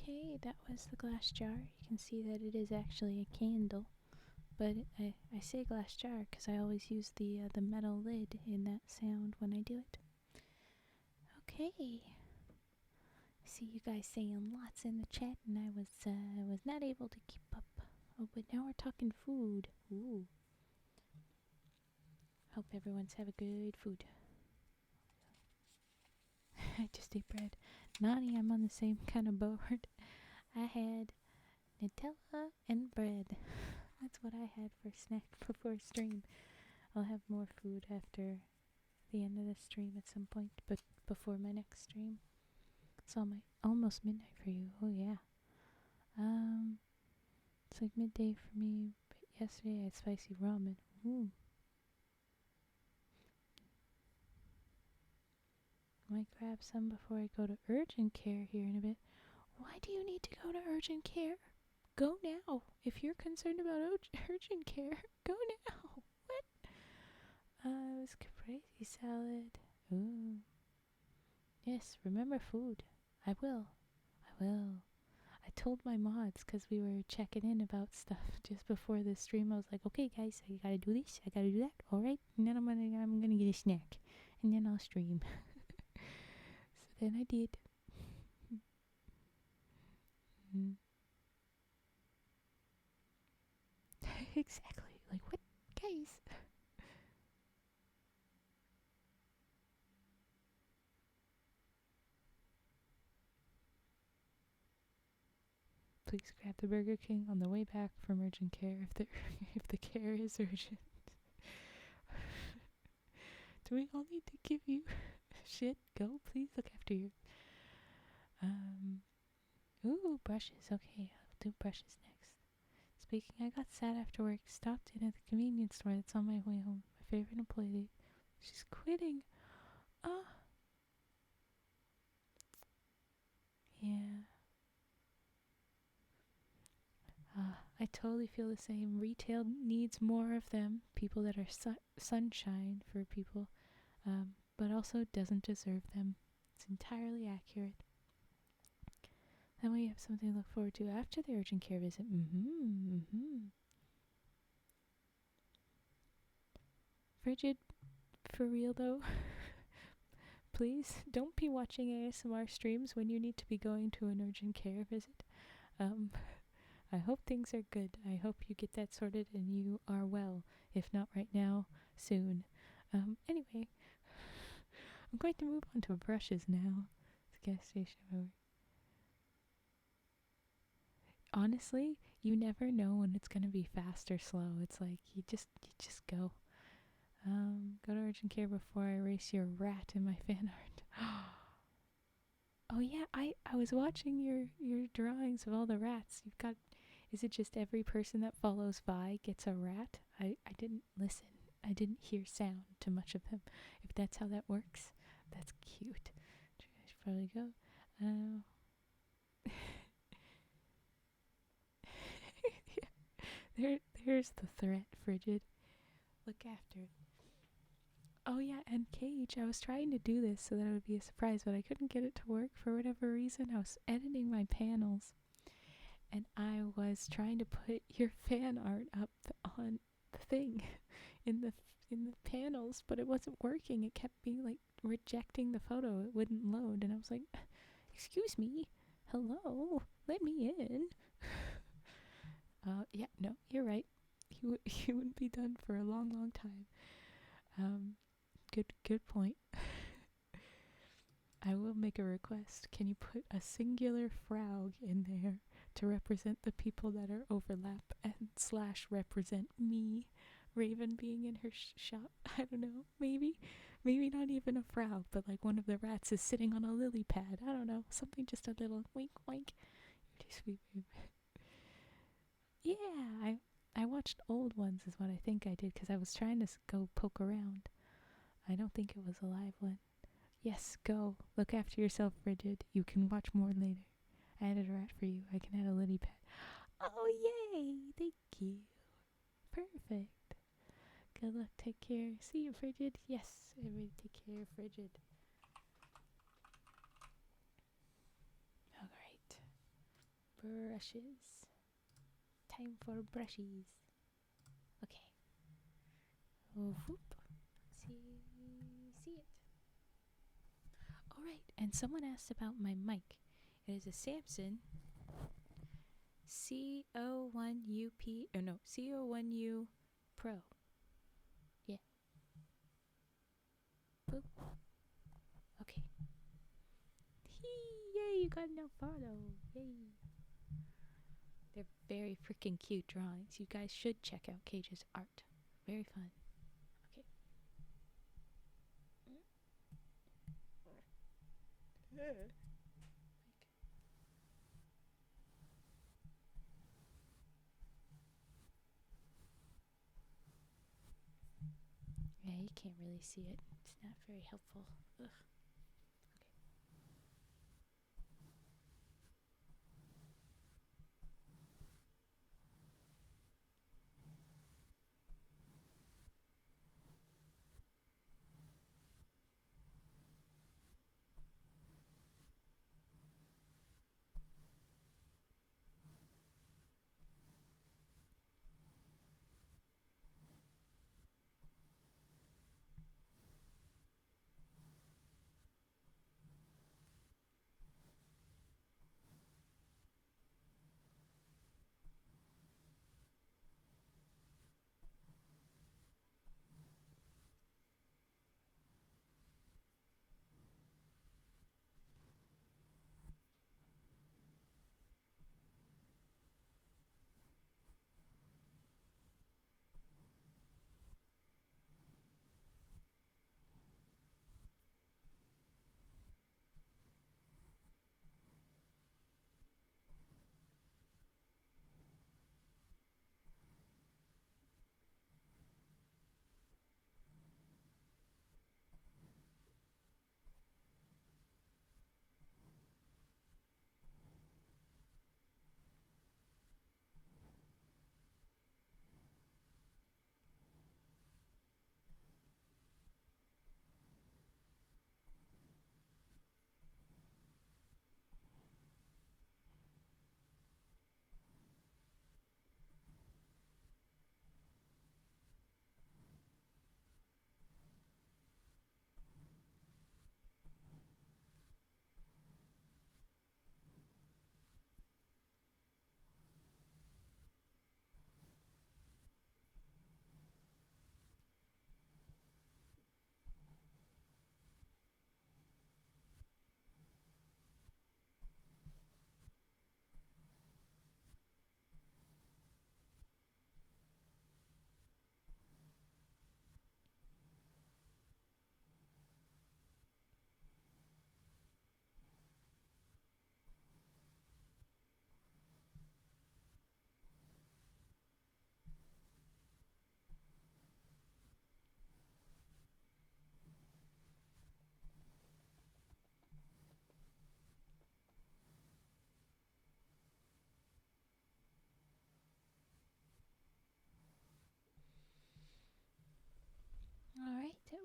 Okay, that was the glass jar. You can see that it is actually a candle, but I say glass jar because I always use the metal lid in that sound when I do it. Okay, I see you guys saying lots in the chat, and I was not able to keep up. Oh, but now we're talking food. Ooh. Hope everyone's having good food. I just ate bread. Nani, I'm on the same kind of board. I had Nutella and bread. That's what I had for snack before stream. I'll have more food after the end of the stream at some point, but before my next stream. It's almost midnight for you. Oh yeah. It's like midday for me, but yesterday I had spicy ramen. Ooh. Might grab some before I go to urgent care here in a bit. Why do you need to go to urgent care? Go now. If you're concerned about urgent care, go now. What? It was caprese salad. Ooh. Yes, remember food. I will. I will. I told my mods because we were checking in about stuff just before the stream. I was like, okay, guys, I gotta do this. I gotta do that. All right. And then I'm gonna get a snack. And then I'll stream. So then I did. Mm. Exactly. Like, what? Guys. Please grab the Burger King on the way back from urgent care if the care is urgent. Do we all need to give you shit? Go, please look after you. Ooh, brushes. Okay, I'll do brushes next. Speaking, I got sad after work. Stopped in at the convenience store that's on my way home. My favorite employee. She's quitting. Ah. Yeah. I totally feel the same. Retail needs more of them. People that are sunshine for people, but also doesn't deserve them. It's entirely accurate. Then we have something to look forward to after the urgent care visit. Frigid, for real though. Please don't be watching ASMR streams when you need to be going to an urgent care visit. I hope things are good. I hope you get that sorted and you are well. If not right now, soon. Anyway, I'm going to move on to brushes now. It's a gas station over. Honestly, you never know when it's gonna be fast or slow. It's like you just go. Go to urgent care before I erase your rat in my fan art. Oh yeah, I was watching your drawings of all the rats. You've got. Is it just every person that follows Vi gets a rat? I didn't listen. I didn't hear sound to much of them. If that's how that works, that's cute. I should probably go. Yeah. There's the threat, Frigid. Look after it. Oh yeah, and Cage, I was trying to do this so that it would be a surprise, but I couldn't get it to work for whatever reason. I was editing my panels, and I was trying to put your fan art up on the thing in the panels, but it wasn't working. It kept being like rejecting the photo. It wouldn't load, and I was like, "Excuse me, hello, let me in." Yeah, no, you're right. You wouldn't be done for a long time. Good point. I will make a request. Can you put a singular frog in there to represent the people that are overlap and / represent me, Raven being in her shop? I don't know. Maybe not even a frog, but like one of the rats is sitting on a lily pad. I don't know. Something just a little wink wink. You're too sweet, babe. Yeah, I watched old ones is what I think I did because I was trying to go poke around. I don't think it was a live one. Yes, go. Look after yourself, Frigid. You can watch more later. I added a rat for you. I can add a lily pad. Oh, yay! Thank you. Perfect. Good luck. Take care. See you, Frigid. Yes, everybody take care, Frigid. Alright. Brushes. Time for brushies. Okay. Oh, whoop. See it. Alright, and someone asked about my mic. It is a Samson CO1UP, or no, CO1U Pro. Yeah. Boop. Okay. Yay, you got an Alfaro. Yay. They're very freaking cute drawings. You guys should check out Cage's art. Very fun. Okay. Yeah, you can't really see it. It's not very helpful. Ugh.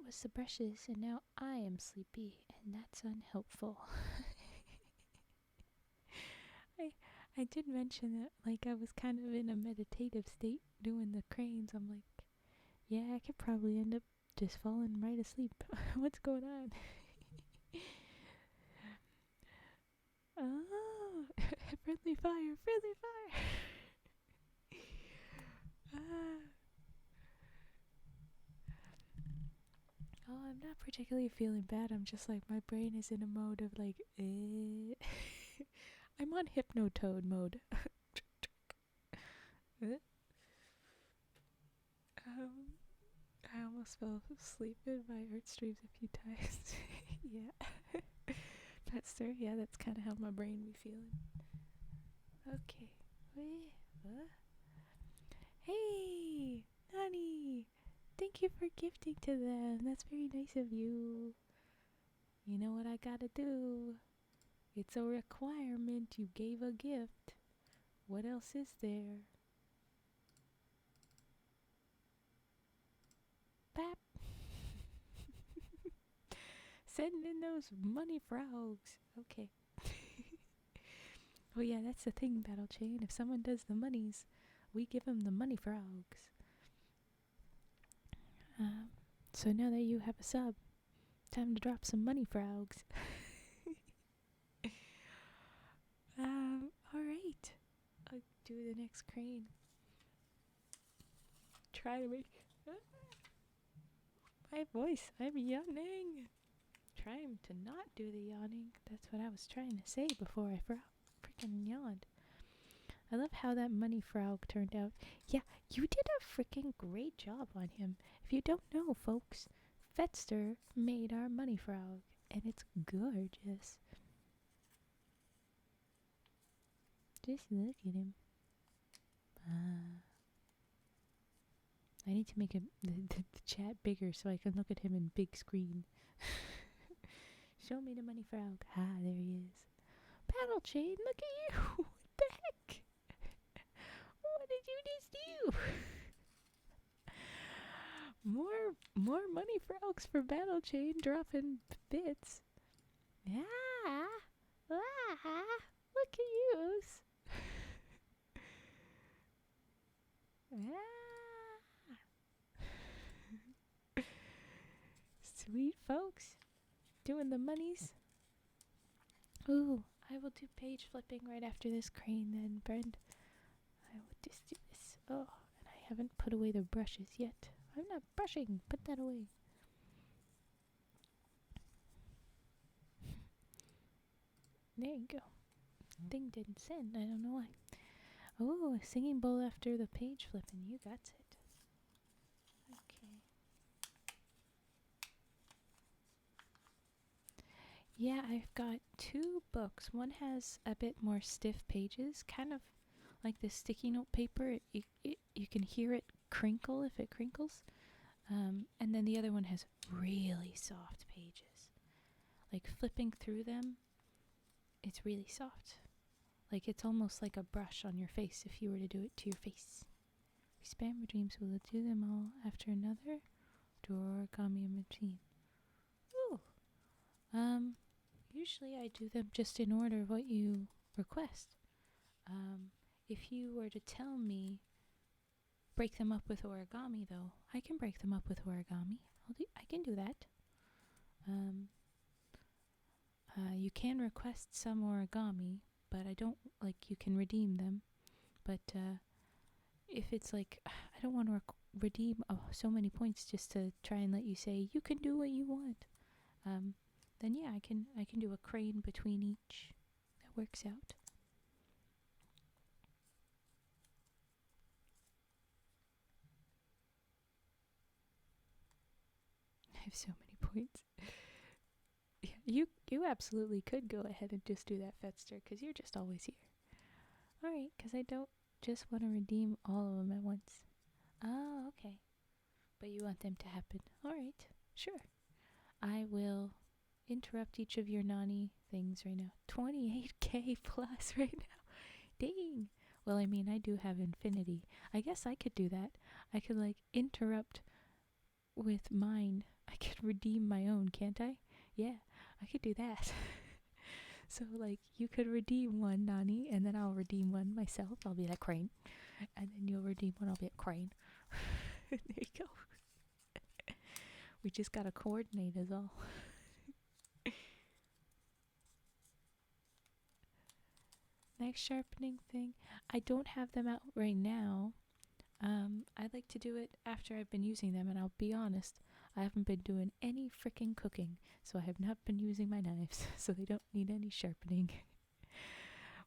was the brushes, and now I am sleepy, and that's unhelpful. I I did mention that, like, I was kind of in a meditative state doing the cranes. I'm like, yeah, I could probably end up just falling right asleep. What's going on? Oh, friendly fire, friendly fire. Ah. Oh, I'm not particularly feeling bad. I'm just like, my brain is in a mode of like, I'm on hypnotoad mode. I almost fell asleep in my art streams a few times. Yeah. Faster, yeah, that's kind of how my brain be feeling. Okay. Hey, Nani! Thank you for gifting to them. That's very nice of you. You know what I gotta do? It's a requirement. You gave a gift. What else is there? Bap! Send in those money frogs. Okay. Oh yeah, that's the thing, Battle Chain. If someone does the monies, we give them the money frogs. So now that you have a sub, time to drop some money frogs. Alright. I'll do the next crane. Try to make my voice. I'm yawning. Trying to not do the yawning. That's what I was trying to say before I freaking yawned. I love how that money frog turned out. Yeah, you did a freaking great job on him. If you don't know, folks, Fetster made our money frog, and it's gorgeous. Just look at him. I need to make the chat bigger so I can look at him in big screen. Show me the money frog. Ah, there he is. Battle Chain, look at you. What the heck? What did you just do? More money frogs for Battle Chain dropping bits. Yeah. Ah, look at you. Ah. Sweet folks. Doing the monies. Ooh, I will do page flipping right after this crane then, Brent. I will just do this. Oh, and I haven't put away the brushes yet. I'm not brushing. Put that away. There you go. Thing didn't send. I don't know why. Oh, a singing bowl after the page flipping. You got it. Okay. Yeah, I've got 2 books. One has a bit more stiff pages, kind of like the sticky note paper. You can hear it crinkle if it crinkles. And then the other one has really soft pages. Like flipping through them, it's really soft. Like it's almost like a brush on your face if you were to do it to your face. We spam dreams, will do them all after another? Do origami in between? Ooh. Usually I do them just in order of what you request. If you were to tell me break them up with origami, though, I can break them up with origami. I can do that. You can request some origami, but I don't, like, you can redeem them. But if it's like, I don't want to redeem so many points just to try and let you say, you can do what you want, then yeah, I can do a crane between each. That works out. I have so many points. Yeah, you absolutely could go ahead and just do that, Fetster, because you're just always here. Alright, because I don't just want to redeem all of them at once. Oh, okay. But you want them to happen. Alright, sure. I will interrupt each of your Nani things right now. 28k plus right now. Dang. Well, I mean, I do have infinity. I guess I could do that. I could, like, interrupt with mine I could redeem my own, can't I? Yeah, I could do that. So, like, you could redeem one, Nani, and then I'll redeem one myself. I'll be like Crane. And then you'll redeem one, I'll be like Crane. There you go. We just gotta coordinate, is all. Next sharpening thing. I don't have them out right now. I like to do it after I've been using them, and I'll be honest, I haven't been doing any freaking cooking, so I have not been using my knives, so they don't need any sharpening.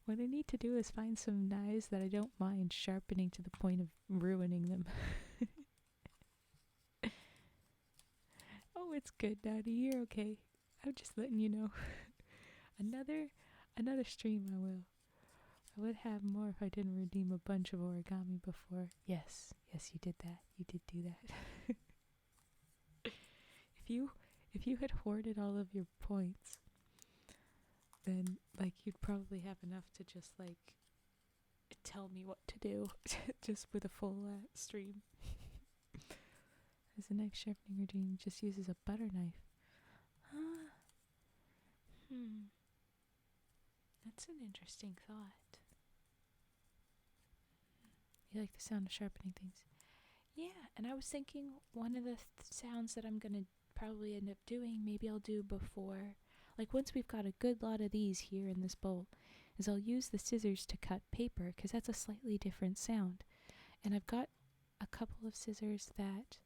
What I need to do is find some knives that I don't mind sharpening to the point of ruining them. Oh, it's good, Daddy. You're okay. I'm just letting you know. another stream I will. I would have more if I didn't redeem a bunch of origami before. Yes, you did that. You did do that. if you had hoarded all of your points, then like you'd probably have enough to just like tell me what to do just with a full stream. As the next sharpening routine just uses a butter knife. Huh? That's an interesting thought. You like the sound of sharpening things? Yeah, and I was thinking one of the sounds that I'm gonna probably end up doing, maybe I'll do before, like once we've got a good lot of these here in this bowl, is I'll use the scissors to cut paper, because that's a slightly different sound. And I've got a couple of scissors that,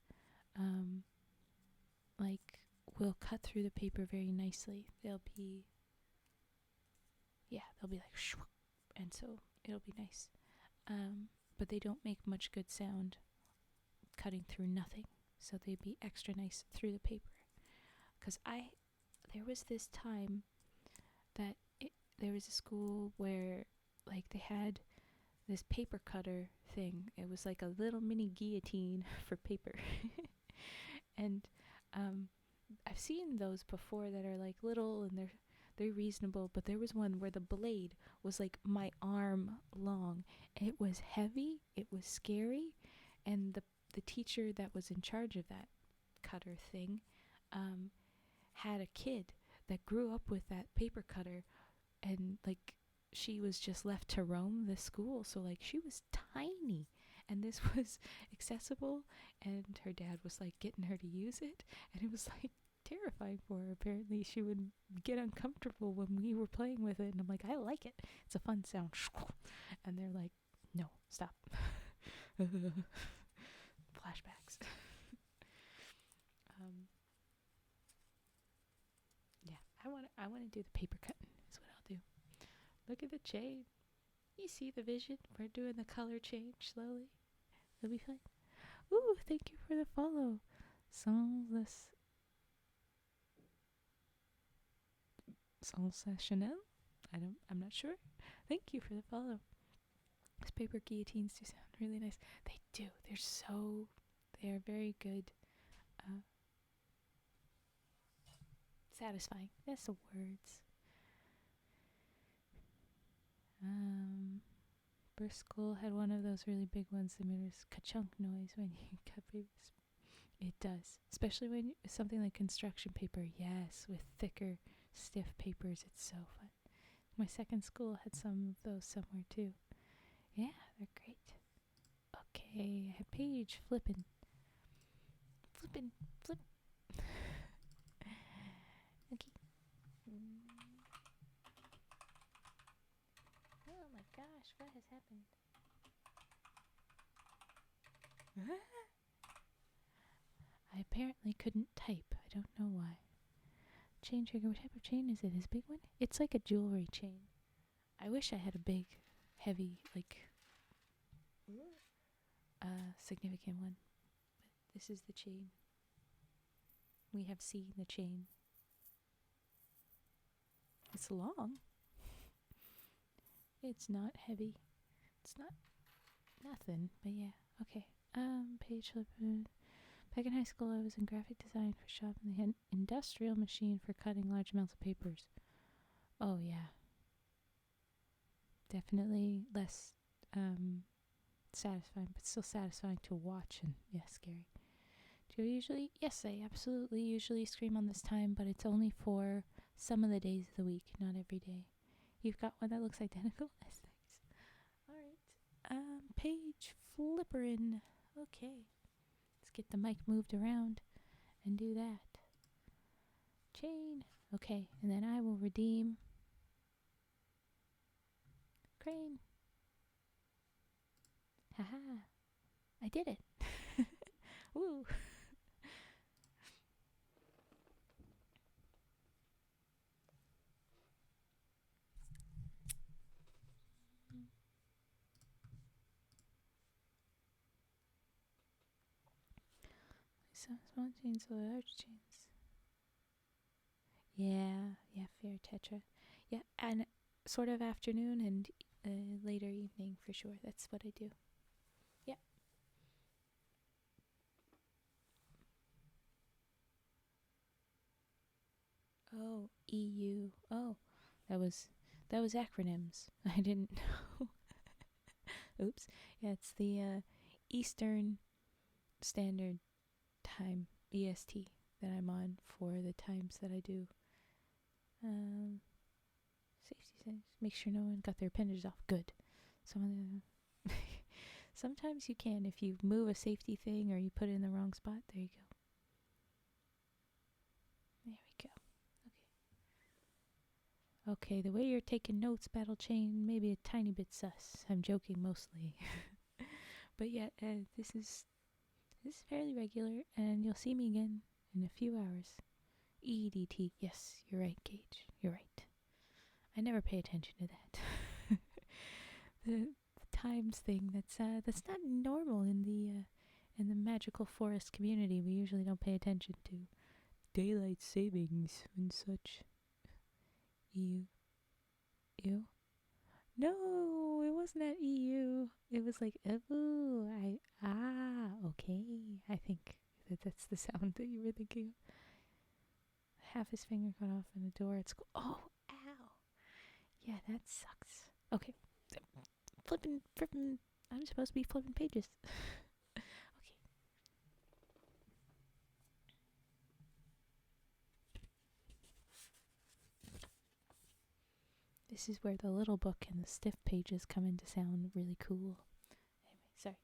like, will cut through the paper very nicely. They'll be like, shoo, and so it'll be nice. But they don't make much good sound cutting through nothing, so they'd be extra nice through the paper. Because there was this time that there was a school where, like, they had this paper cutter thing. It was like a little mini guillotine for paper. And I've seen those before that are like little and they're reasonable, but there was one where the blade was like my arm long. It was heavy, it was scary, and the teacher that was in charge of that cutter thing had a kid that grew up with that paper cutter, and like she was just left to roam the school, so like she was tiny and this was accessible, and her dad was like getting her to use it, and it was like terrifying for her. Apparently she would get uncomfortable when we were playing with it, and I'm like, I like it, it's a fun sound. And they're like, no, stop. Flashbacks. Yeah, I want to do the paper cutting is what I'll do. Look at the chain. You see the vision? We're doing the color change slowly. It'll be fun. Ooh, thank you for the follow. Sensationnel? I'm not sure. Thank you for the follow. These paper guillotines do sound really nice. They do. They're very good. Satisfying. That's the words. Burst had one of those really big ones that made a ka-chunk noise when you cut papers. It does, especially when something like construction paper. Yes, with thicker, stiff papers, it's so fun. My second school had some of those somewhere too. Yeah, they're great. Okay, I have page flipping. Flip. Okay. Oh my gosh, what has happened? I apparently couldn't type. I don't know why. Chain trigger, what type of chain is it? Is it a big one? It's like a jewelry chain. I wish I had a big, heavy, like, significant one. But this is the chain. We have seen the chain. It's long. It's not heavy. It's not nothing, but yeah. Okay. Page flipping. Back in high school, I was in graphic design for shop, and they had an industrial machine for cutting large amounts of papers. Oh, yeah. Definitely less satisfying, but still satisfying to watch, and yeah, scary. Do you usually? Yes, I absolutely usually scream on this time, but it's only for some of the days of the week, not every day. You've got one that looks identical? That's nice. Alright. Page flipperin'. Okay. Let's get the mic moved around and do that. Chain. Okay, and then I will redeem Crane. Haha. I did it. Woo. Small chains, so large chains. Yeah, fair tetra. Yeah, and sort of afternoon and later evening for sure. That's what I do. Yeah. Oh, EU. Oh, that was acronyms. I didn't know. Oops. Yeah, it's the Eastern Standard Time, EST, that I'm on for the times that I do. Safety settings. Make sure no one got their appendages off. Good. Sometimes you can if you move a safety thing or you put it in the wrong spot. There you go. There we go. Okay, the way you're taking notes, Battle Chain, maybe a tiny bit sus. I'm joking mostly. But yeah, this is fairly regular, and you'll see me again in a few hours. EDT. Yes, you're right, Gage. You're right. I never pay attention to that. the times thing, that's not normal in the magical forest community. We usually don't pay attention to daylight savings and such. EU. Ew. No, it wasn't at EU. It was like, oh, okay. I think that's the sound that you were thinking of. Half his finger cut off in the door at school. Oh, ow. Yeah, that sucks. Okay. Flipping. I'm supposed to be flipping pages. Okay. This is where the little book and the stiff pages come in to sound really cool. Anyway, sorry.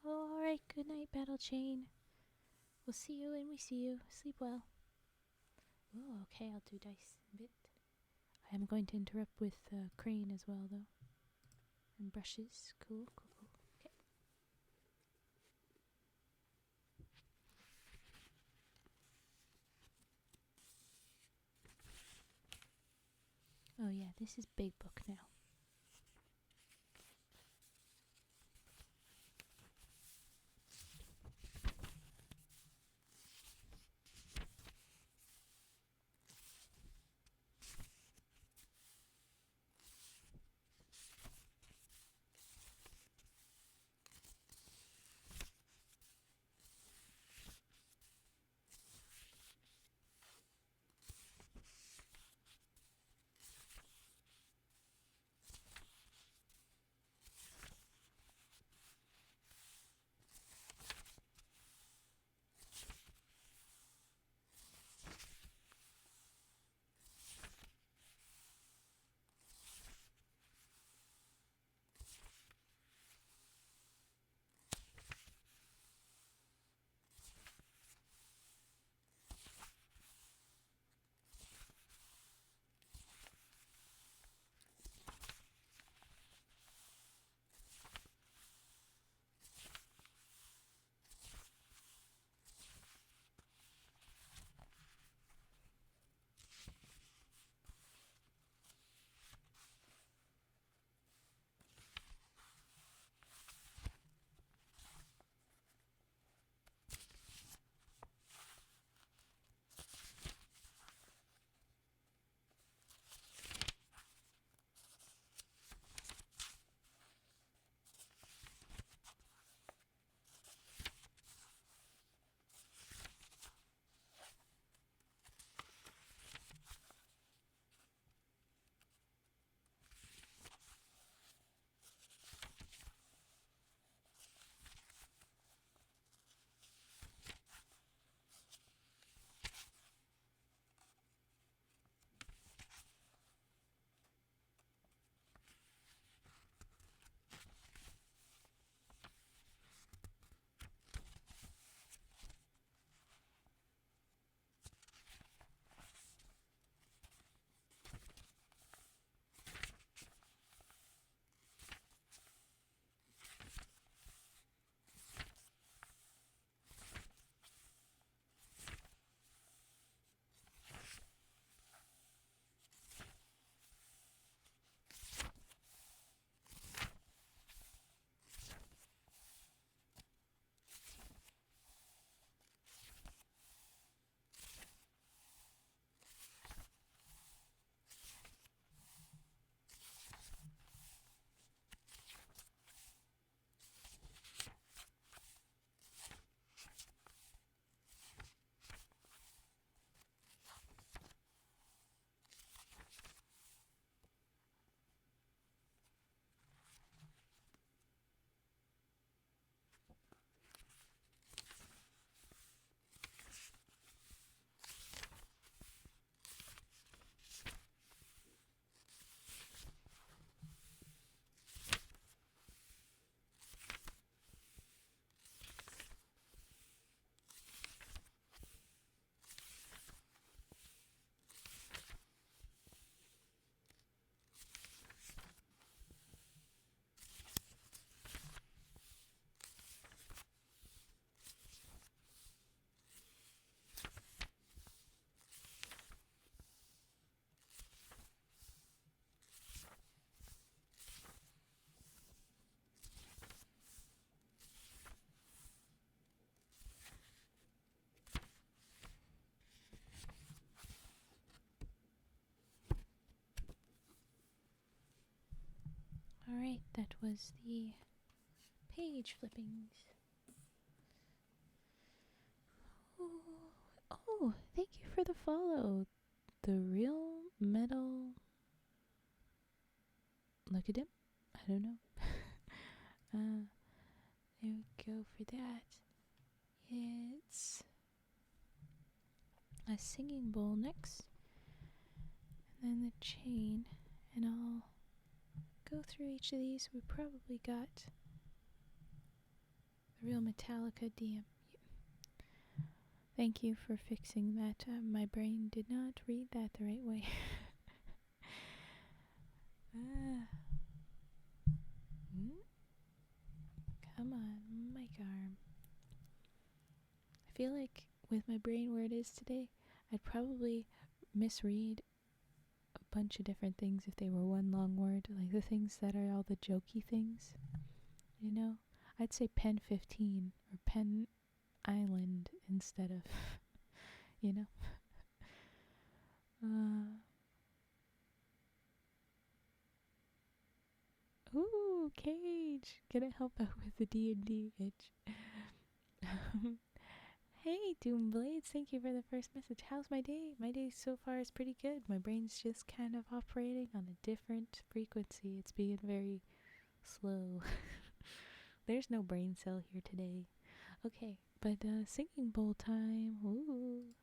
Oh, alright. Good night, Battle Chain. We'll see you when we see you. Sleep well. Oh, okay. I'll do dice a bit. I am going to interrupt with Crane as well, though. And brushes. Cool. Okay. Oh, yeah. This is big book now. Alright, that was the page flippings. Oh, thank you for the follow. The real metal. Look at him. I don't know. There we go for that. It's a singing bowl next, and then the chain, and I'll go through each of these. We probably got the real Metallica DM. Thank you for fixing that. My brain did not read that the right way. Come on, mic arm. I feel like with my brain where it is today, I'd probably misread a bunch of different things if they were one long word, like the things that are all the jokey things, you know? I'd say Pen 15 or Pen Island instead of, you know? Ooh, Cage! Gonna help out with the D&D itch. Hey, Doomblades, thank you for the first message. How's my day? My day so far is pretty good. My brain's just kind of operating on a different frequency. It's being very slow. There's no brain cell here today. Okay, but singing bowl time. Ooh.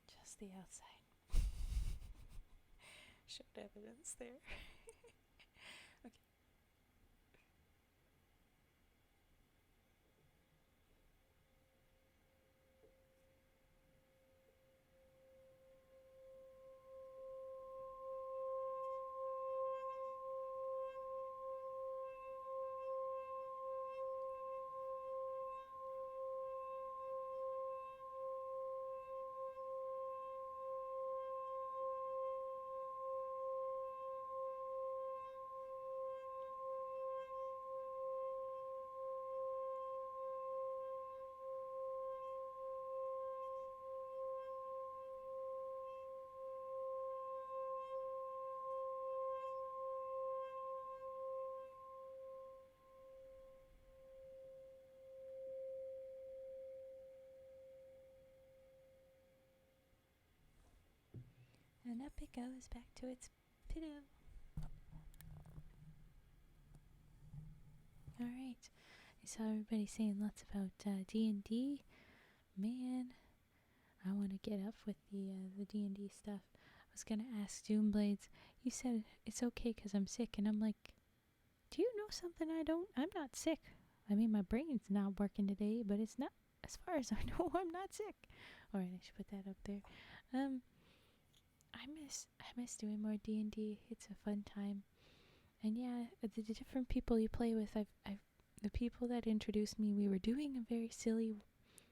Just the outside. Showed evidence there. Okay. And up it goes back to its pillow. Alright, I saw everybody saying lots about D&D. Man, I want to get up with the D&D stuff. I was going to ask Doomblades, you said it's okay because I'm sick, and I'm like, do you know something I don't? I'm not sick. I mean, my brain's not working today, but it's not as far as I know, I'm not sick. Alright, I should put that up there. Um, I miss doing more D&D. It's a fun time. And yeah, the different people you play with, the people that introduced me, we were doing a very silly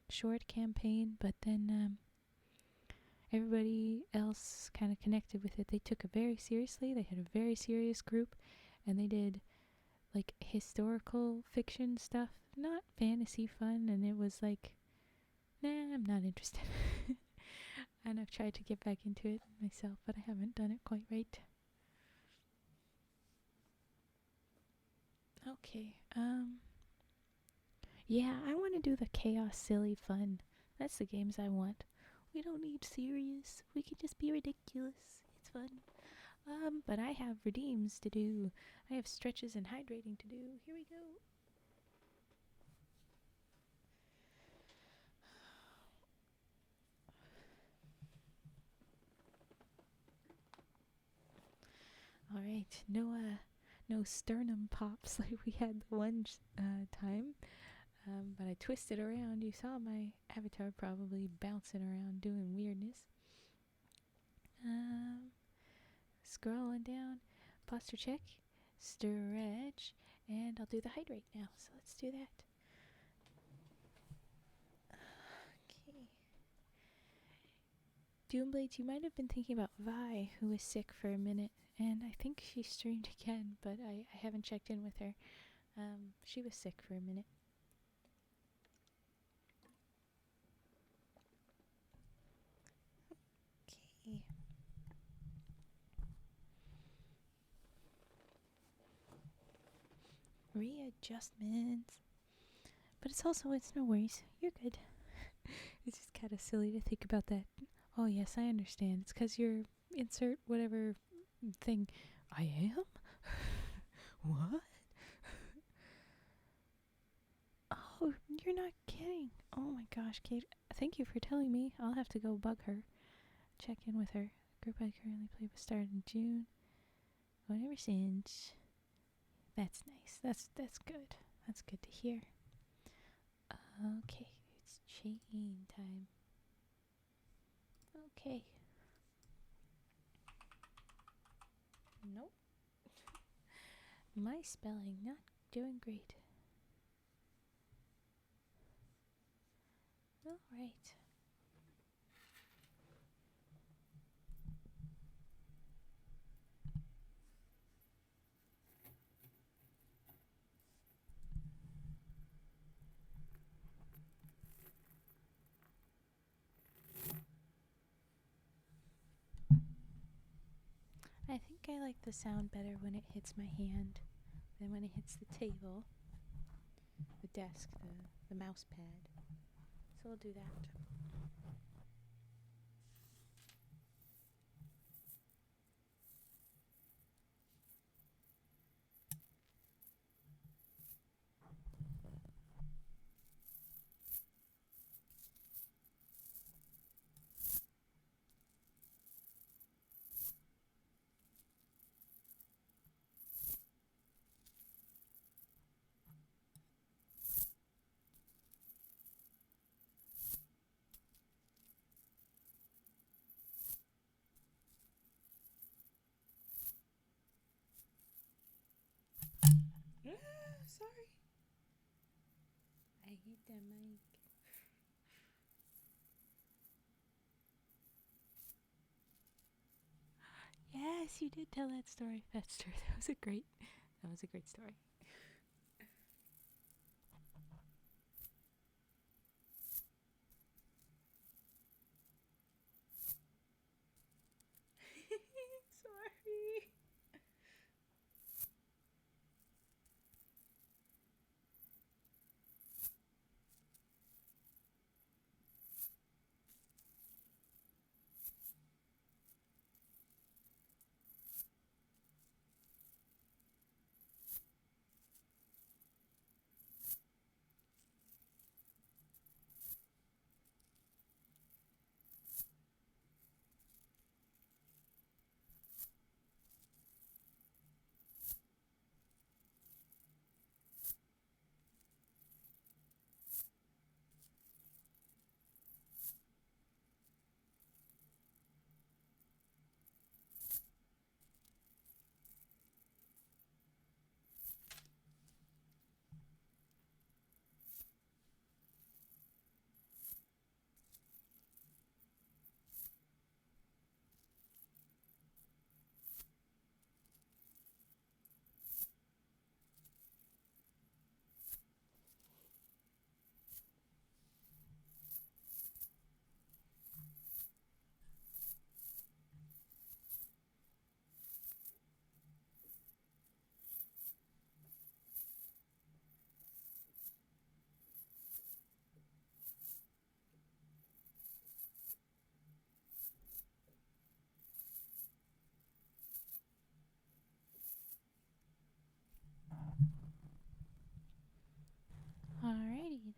short campaign, but then everybody else kind of connected with it. They took it very seriously. They had a very serious group, and they did like historical fiction stuff, not fantasy fun, and it was like, nah, I'm not interested. And I've tried to get back into it myself, but I haven't done it quite right. Okay, yeah, I want to do the chaos silly fun. That's the games I want. We don't need serious. We can just be ridiculous. It's fun. But I have redeems to do. I have stretches and hydrating to do. Here we go. Alright, no sternum pops like we had the one time. But I twisted around. You saw my avatar probably bouncing around doing weirdness. Scrolling down, posture check, stretch, and I'll do the hydrate now. So let's do that. Okay. Doomblades, you might have been thinking about Vi, who was sick for a minute, and I think she streamed again, but I haven't checked in with her. She was sick for a minute. Okay. Readjustments. But it's no worries. You're good. It's just kind of silly to think about that. Oh, yes, I understand. It's because you're insert whatever thing. I am? What? Oh, you're not kidding. Oh my gosh, Kate. Thank you for telling me. I'll have to go bug her. Check in with her. Group I currently play with started in June. Whatever since. That's nice. That's good. That's good to hear. Okay, it's chain time. Okay. Nope. My spelling not doing great. All right. I think I like the sound better when it hits my hand than when it hits the table, the desk, the mouse pad. So we'll do that. Sorry. I hit the mic. Yes, you did tell that story. That's true. That was a great story. Sorry.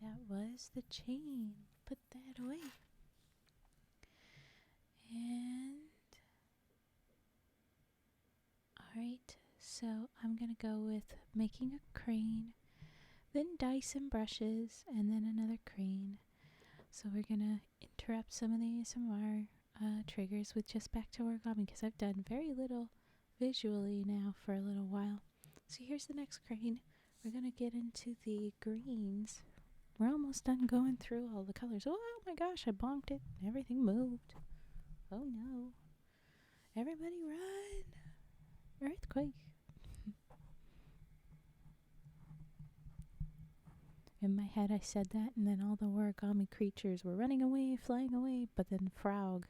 that was the chain. Put that away. And alright, so I'm gonna go with making a crane, then dice and brushes, and then another crane. So we're gonna interrupt some of the ASMR triggers with just back to origami because I've done very little visually now for a little while. So here's the next crane. We're gonna get into the greens. We're almost done going through all the colors. Oh my gosh, I bonked it. Everything moved. Oh no. Everybody run! Earthquake. In my head I said that, and then all the origami creatures were running away, flying away, but then Frog,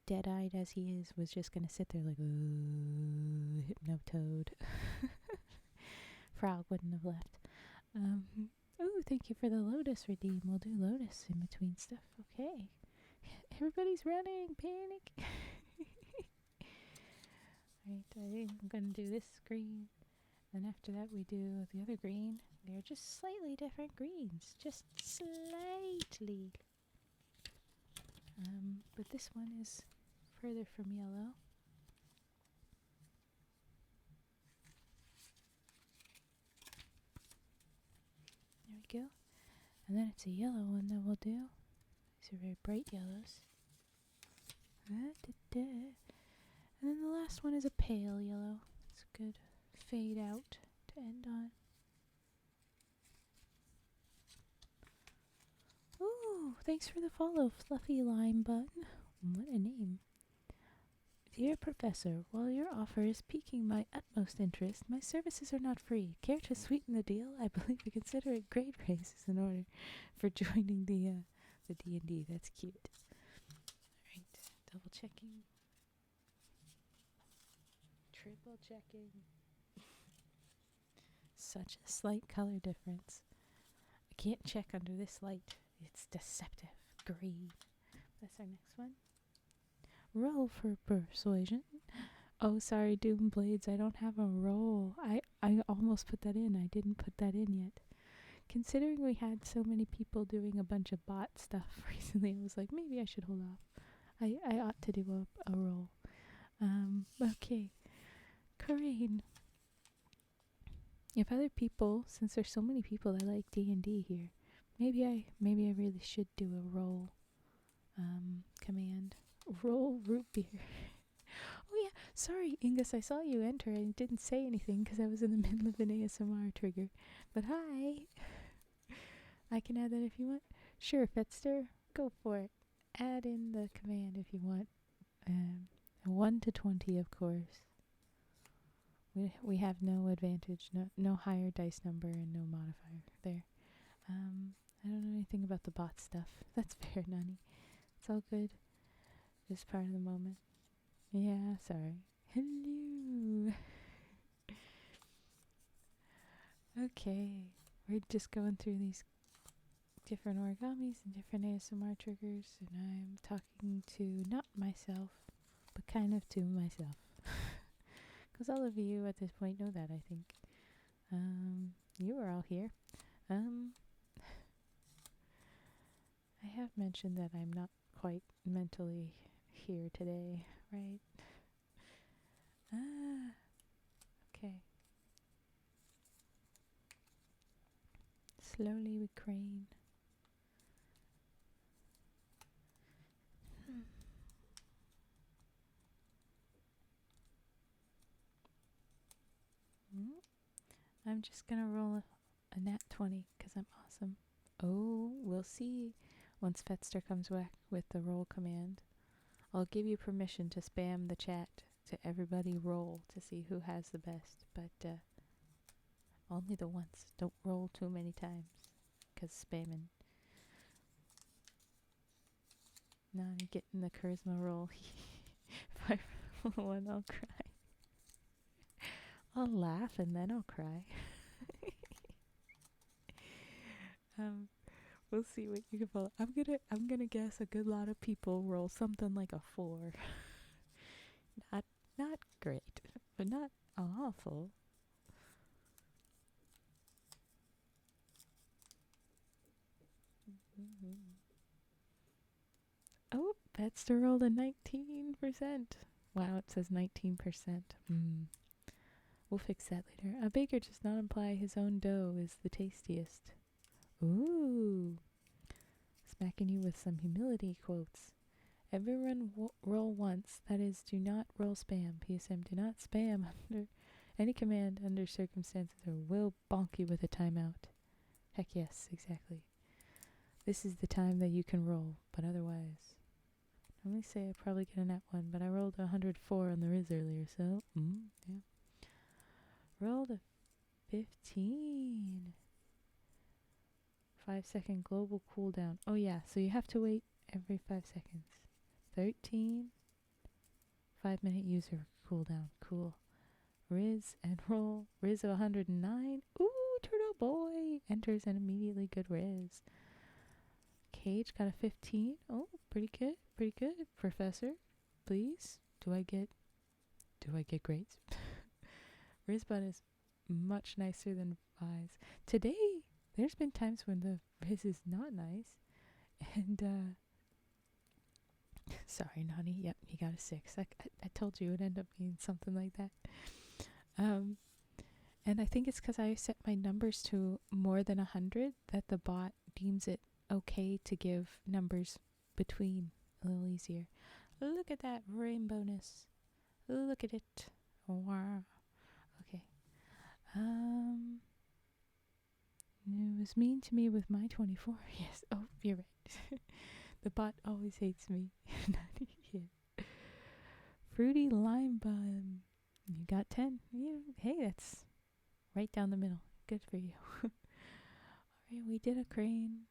dead-eyed as he is, was just gonna sit there like, ooh, Hypnotoad. Frog wouldn't have left. Oh, thank you for the lotus redeem. We'll do lotus in between stuff. Okay. Everybody's running. Panic. Right, I'm gonna do this green. Then after that we do the other green. They're just slightly different greens. Just slightly. But this one is further from yellow. There we go. And then it's a yellow one that we'll do. These are very bright yellows. And then the last one is a pale yellow. It's a good fade out to end on. Ooh, thanks for the follow, Fluffy Lime Bun. What a name. Dear Professor, while your offer is piquing my utmost interest, my services are not free. Care to sweeten the deal? I believe you consider it great raises in order for joining the D&D. That's cute. Alright, double checking. Triple checking. Such a slight color difference. I can't check under this light. It's deceptive. Green. That's our next one. Roll for persuasion. Oh, sorry, Doomblades. I don't have a roll. I almost put that in. I didn't put that in yet. Considering we had so many people doing a bunch of bot stuff recently, I was like, maybe I should hold off. I ought to do a roll. Okay. Corinne. If other people, since there's so many people that like D&D here, maybe I really should do a roll command. Roll root beer. Oh yeah, sorry Ingus, I saw you enter and didn't say anything because I was in the middle of an ASMR trigger. But hi. I can add that if you want. Sure, Fetster, go for it. Add in the command if you want. 1 to 20, of course. We have no advantage, no higher dice number and no modifier there. I don't know anything about the bot stuff. That's fair, Nani. It's all good. Just part of the moment. Yeah, sorry. Hello. Okay, we're just going through these different origamis and different ASMR triggers, and I'm talking to not myself, but kind of to myself. Because all of you at this point know that, I think. You are all here. I have mentioned that I'm not quite mentally here today, right? Okay. Slowly we crane. I'm just gonna roll a nat 20 because I'm awesome. Oh, we'll see once Fetster comes back with the roll command. I'll give you permission to spam the chat to everybody roll to see who has the best, but only the once. Don't roll too many times because spamming. Now I'm getting the charisma roll. If I roll one, I'll cry. I'll laugh and then I'll cry. We'll see what you can pull. I'm gonna guess a good lot of people roll something like a 4. Not great, but not awful. Oh, Betster rolled a 19%. Wow, it says 19%. We'll fix that later. A baker does not imply his own dough is the tastiest. Ooh. Smacking you with some humility quotes. Everyone roll once. That is, do not roll spam. PSM, do not spam under any command under circumstances or will bonk you with a timeout. Heck yes, exactly. This is the time that you can roll, but otherwise. Let me say I probably get a nat 1, but I rolled a 104 on the Riz earlier, so, yeah. Rolled a 15. 5-second global cooldown. Oh yeah, so you have to wait every 5 seconds. 13. 5-minute user cooldown. Cool. Riz and roll. Riz of 109. Ooh, Turtle Boy enters an immediately good Riz. Cage got a 15. Oh, pretty good. Pretty good. Professor, please. Do I get grades? Rizbot is much nicer than Vise. Today, there's been times when the Riz is not nice. And, sorry, Nani. Yep, he got a 6. I told you it would end up being something like that. And I think it's because I set my numbers to more than 100 that the bot deems it okay to give numbers between a little easier. Look at that rainbowness. Look at it. Wow. Okay. It was mean to me with my 24. Yes. Oh, you're right. The bot always hates me. Yeah. Fruity lime bun. You got 10. Yeah. Hey, that's right down the middle. Good for you. Alright, we did a crane.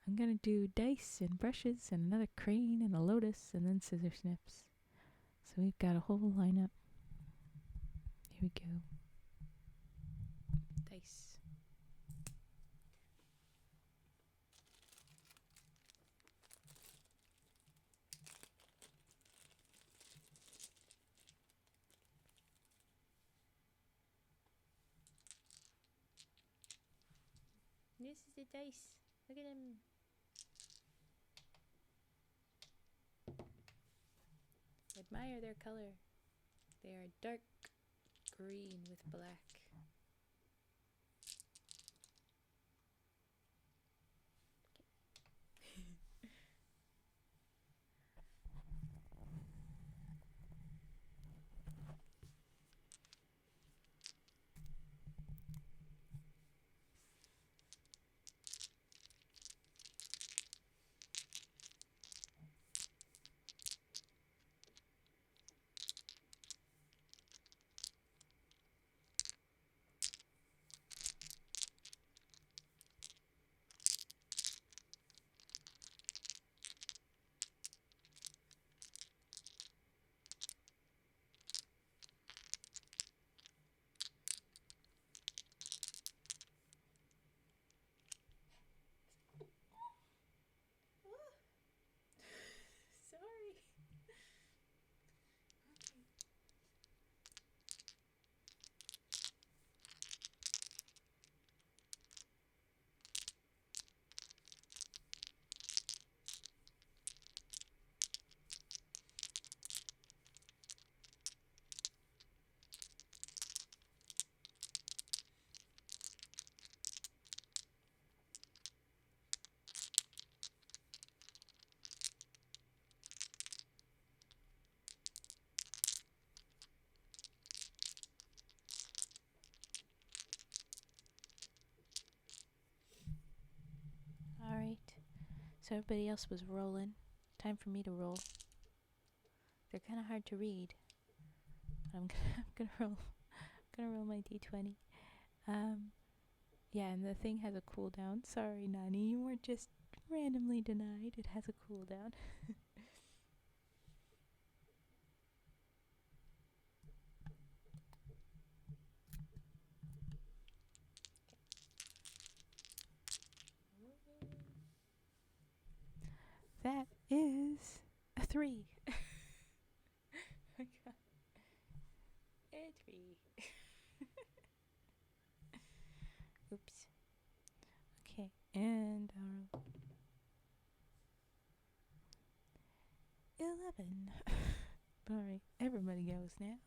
I'm gonna do dice and brushes and another crane and a lotus and then scissor snips. So we've got a whole lineup. Here we go. Dice. This is the dice. Look at them. Admire their color. They are dark green with black. Sorry. Alright. So everybody else was rolling. Time for me to roll. They're kind of hard to read. But I'm gonna roll. I'm gonna roll my d20. Yeah, and the thing has a cooldown. Sorry, Nani, you weren't just randomly denied. It has a cooldown. That is a 3. A 3. Oops. Okay, and 11. Alright, everybody goes now.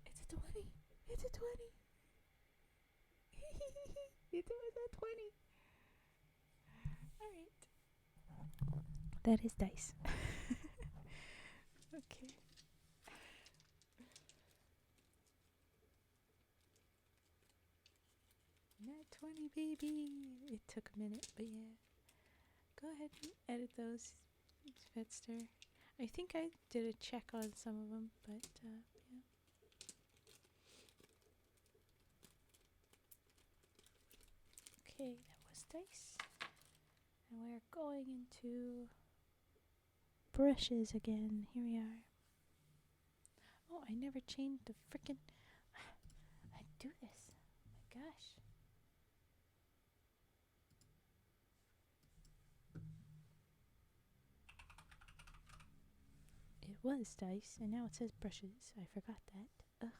It's a 20. It's a 20. It was a 20. Alright. That is dice. Okay. Nat 20, baby. It took a minute, but yeah. Go ahead and edit those, Fetster. I think I did a check on some of them, but yeah. Okay, that was dice. And we're going into brushes again. Here we are. Oh, I never changed the frickin'... I do this. Oh my gosh. It was dice, and now it says brushes. I forgot that. Ugh.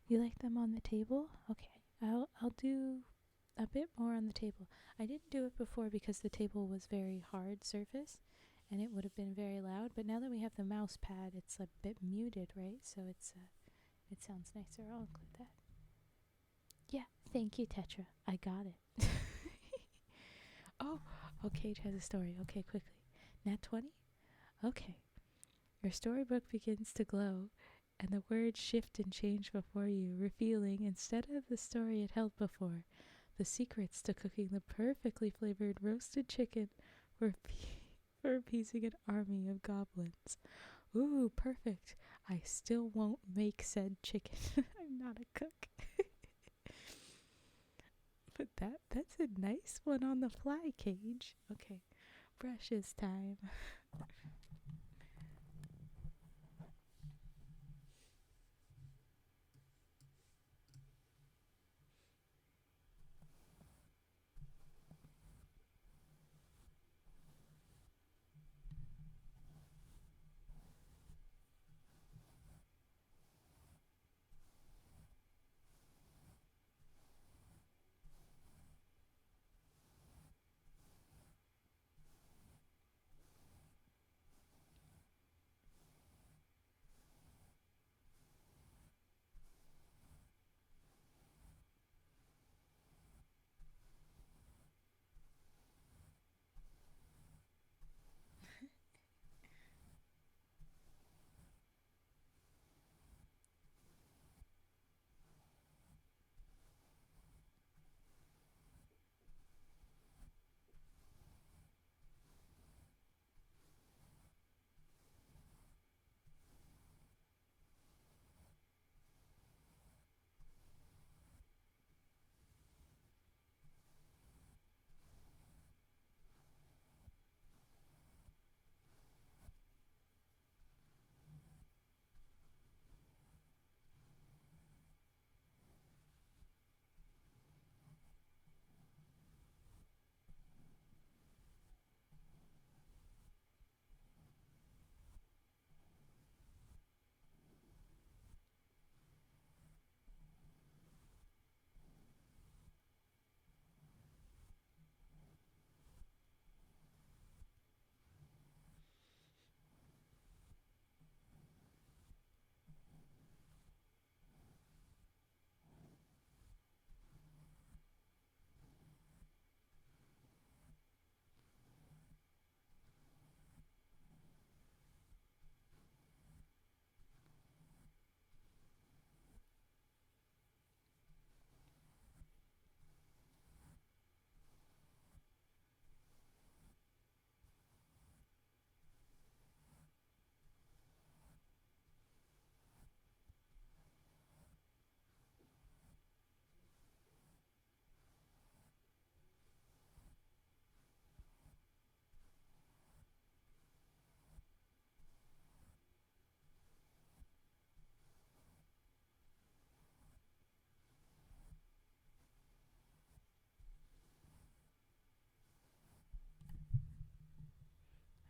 You like them on the table? Okay. I'll do a bit more on the table. I didn't do it before because the table was very hard surface and it would have been very loud, but now that we have the mouse pad, it's a bit muted, right? So it sounds nicer. I'll include that. Yeah, thank you, Tetra. I got it. Oh, okay, it has a story. Okay, quickly. Nat 20? Okay. Your storybook begins to glow, and the words shift and change before you, revealing, instead of the story it held before, the secrets to cooking the perfectly flavored roasted chicken for, for appeasing an army of goblins. Ooh, perfect. I still won't make said chicken. I'm not a cook. But that's a nice one on the fly, Cage. Okay, brushes time.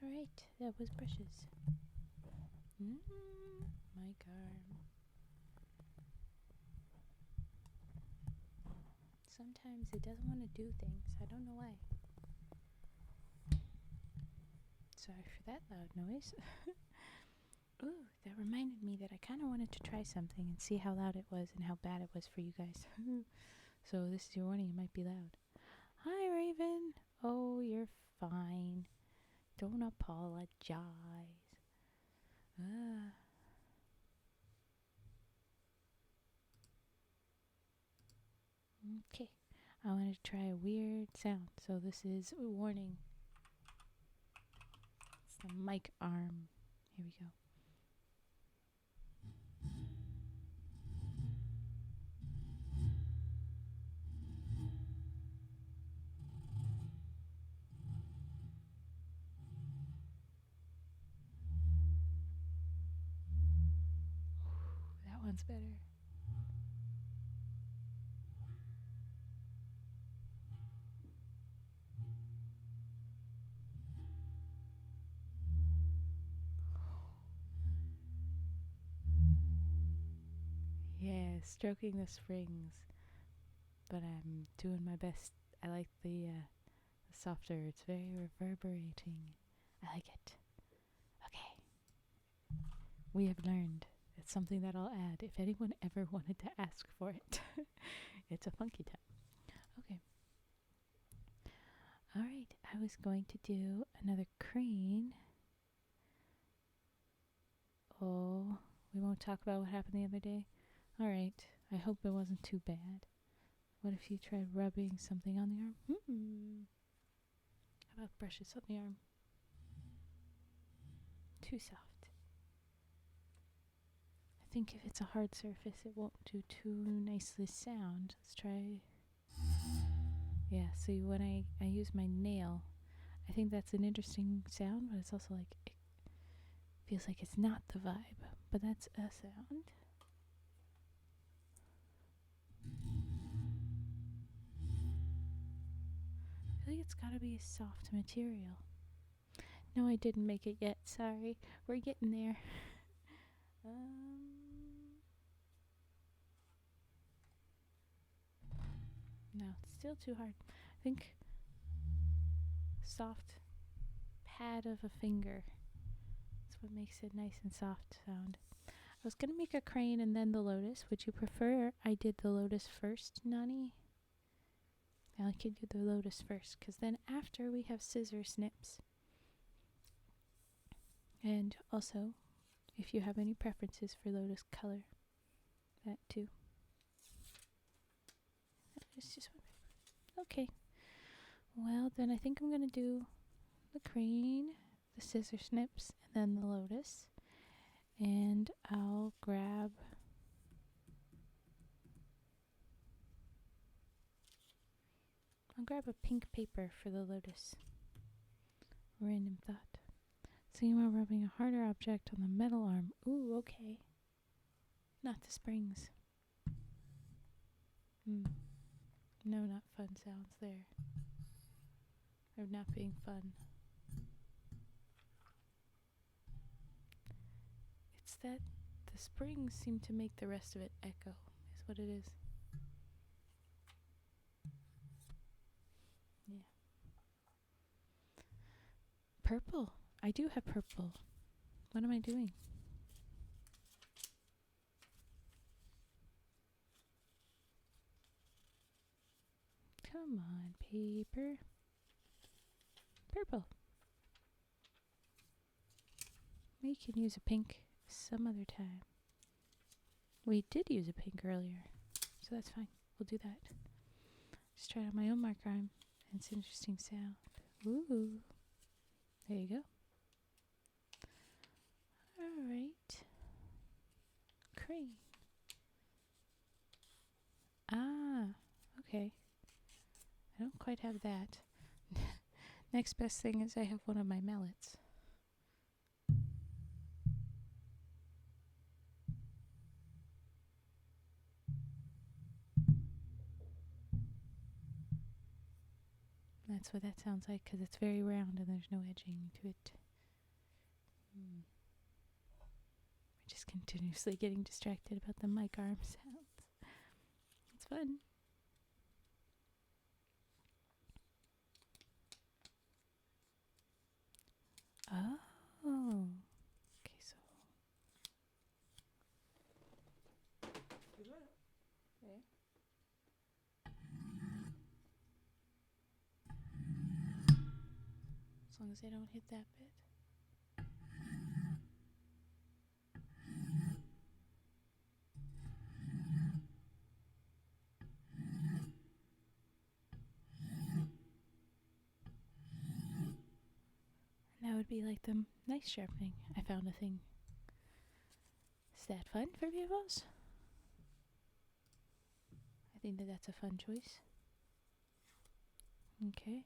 Alright, that was brushes. Mic arm. Sometimes it doesn't want to do things. I don't know why. Sorry for that loud noise. Ooh, that reminded me that I kind of wanted to try something and see how loud it was and how bad it was for you guys. So this is your warning, it might be loud. Hi, Raven. Oh, you're fine. Don't apologize. Okay, I want to try a weird sound. So this is a warning. It's the mic arm. Here we go. That one's better. Yeah, stroking the springs. But I'm doing my best. I like the softer. It's very reverberating. I like it. Okay. We have learned. It's something that I'll add if anyone ever wanted to ask for it. It's a funky time. Okay. Alright, I was going to do another crane. Oh, we won't talk about what happened the other day? Alright, I hope it wasn't too bad. What if you tried rubbing something on the arm? How about brushes on the arm? Too soft. I think if it's a hard surface, it won't do too nicely sound. Let's try. Yeah, see, when I use my nail, I think that's an interesting sound, but it's also like, it feels like it's not the vibe, but that's a sound. I feel like it's gotta be a soft material. No, I didn't make it yet, sorry. We're getting there. No, it's still too hard. I think soft pad of a finger. That's what makes it nice and soft sound. I was gonna make a crane and then the lotus. Would you prefer I did the lotus first, Nani? I could do the lotus first, because then after we have scissor snips. And also, if you have any preferences for lotus color, that too. It's just one paper. Okay. Well, then I think I'm going to do the crane, the scissor snips, and then the lotus. And I'll grab a pink paper for the lotus. Random thought. So you are rubbing a harder object on the metal arm. Ooh, okay. Not the springs. No, not fun sounds there. Or not being fun. It's that the springs seem to make the rest of it echo, is what it is. Yeah. Purple. I do have purple. What am I doing? Come on, paper. Purple. We can use a pink some other time. We did use a pink earlier, so that's fine. We'll do that. Just try it on my own marker arm, and it's an interesting sound. Ooh. There you go. Alright. Crane. Ah, okay. I don't quite have that. Next best thing is I have one of my mallets. That's what that sounds like, because it's very round and there's no edging to it. continuously getting distracted about the mic arm sounds. It's fun. Oh. Okay, so. Okay. As long as I don't hit that bit. And that would be like the knife sharpening. I found a thing. Is that fun for viewers? I think that that's a fun choice. Okay.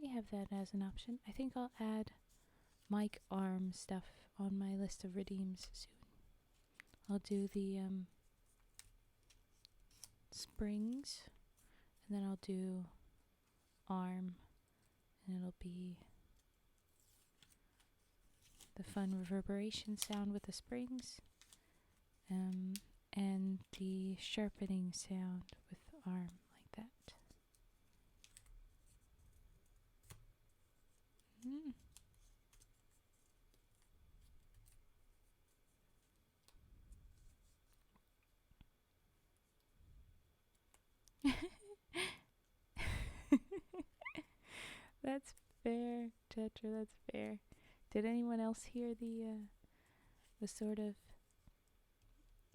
We have that as an option. I think I'll add mic arm stuff on my list of redeems soon. I'll do the springs, and then I'll do arm, and it'll be the fun reverberation sound with the springs, and the sharpening sound with arm, like that. Mm. That's fair, Tetra, that's fair. Did anyone else hear the sort of,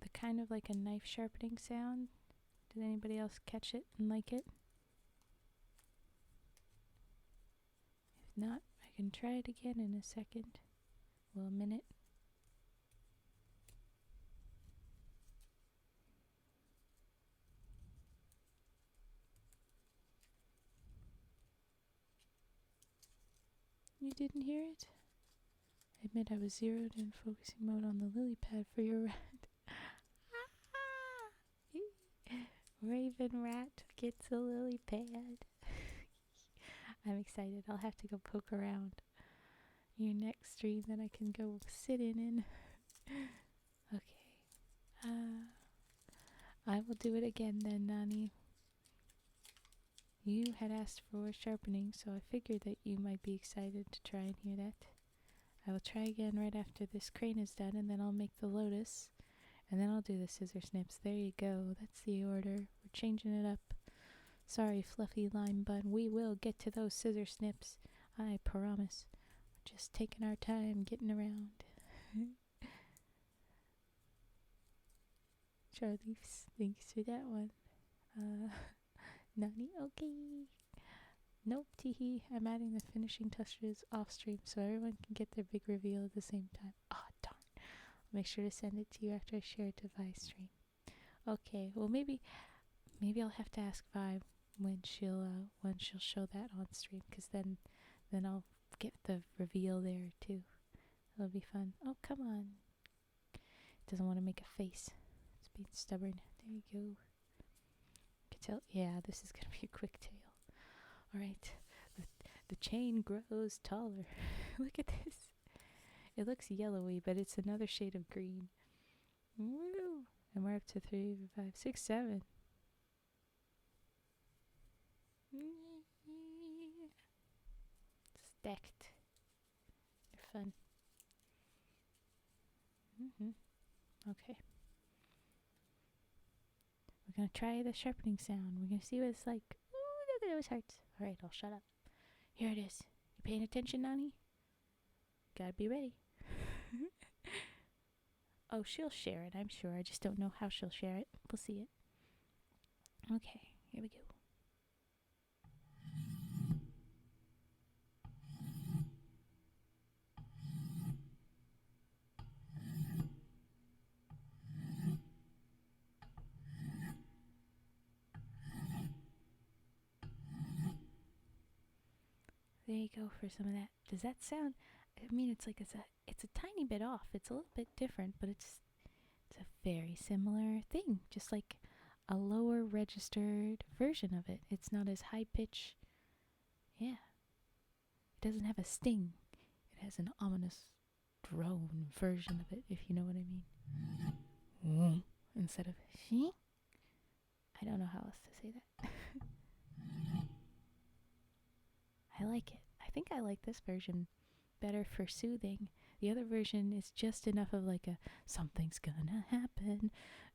the kind of like a knife sharpening sound? Did anybody else catch it and like it? If not, I can try it again in a second. Well, a minute. You didn't hear it? I admit I was zeroed in focusing mode on the lily pad for your rat. Raven rat gets a lily pad. I'm excited. I'll have to go poke around your next stream that I can go sit in. Okay. I will do it again then, Nani. You had asked for sharpening, so I figured that you might be excited to try and hear that. I will try again right after this crane is done, and then I'll make the lotus, and then I'll do the scissor snips. There you go. That's the order. We're changing it up. Sorry, fluffy lime bun. We will get to those scissor snips. I promise. We're just taking our time getting around. Charlie, thanks for that one. Nani, okay. Nope, teehee. I'm adding the finishing touches off stream so everyone can get their big reveal at the same time. Oh, darn. I'll make sure to send it to you after I share it to Vi's stream. Okay, well maybe I'll have to ask Vi when she'll show that on stream, because then I'll get the reveal there too. It'll be fun. Oh, come on. Doesn't want to make a face. It's being stubborn. There you go. You can tell. Yeah, this is gonna be a quick tail. All right. The chain grows taller. Look at this. It looks yellowy, but it's another shade of green. Woo! And we're up to 3, 5, 6, 7. Stacked. They're fun. Okay. We're gonna try the sharpening sound. We're gonna see what it's like. Ooh, look at those hearts. Alright, I'll shut up. Here it is. You paying attention, Nani? Gotta be ready. Oh, she'll share it, I'm sure. I just don't know how she'll share it. We'll see it. Okay, here we go. There you go for some of that. Does that sound? I mean, it's a tiny bit off. It's a little bit different, but it's a very similar thing. Just like a lower registered version of it. It's not as high pitch Yeah. It doesn't have a sting. It has an ominous drone version of it, if you know what I mean. Instead of she. I don't know how else to say that. I like it. I think I like this version better for soothing. The other version is just enough of like a something's gonna happen.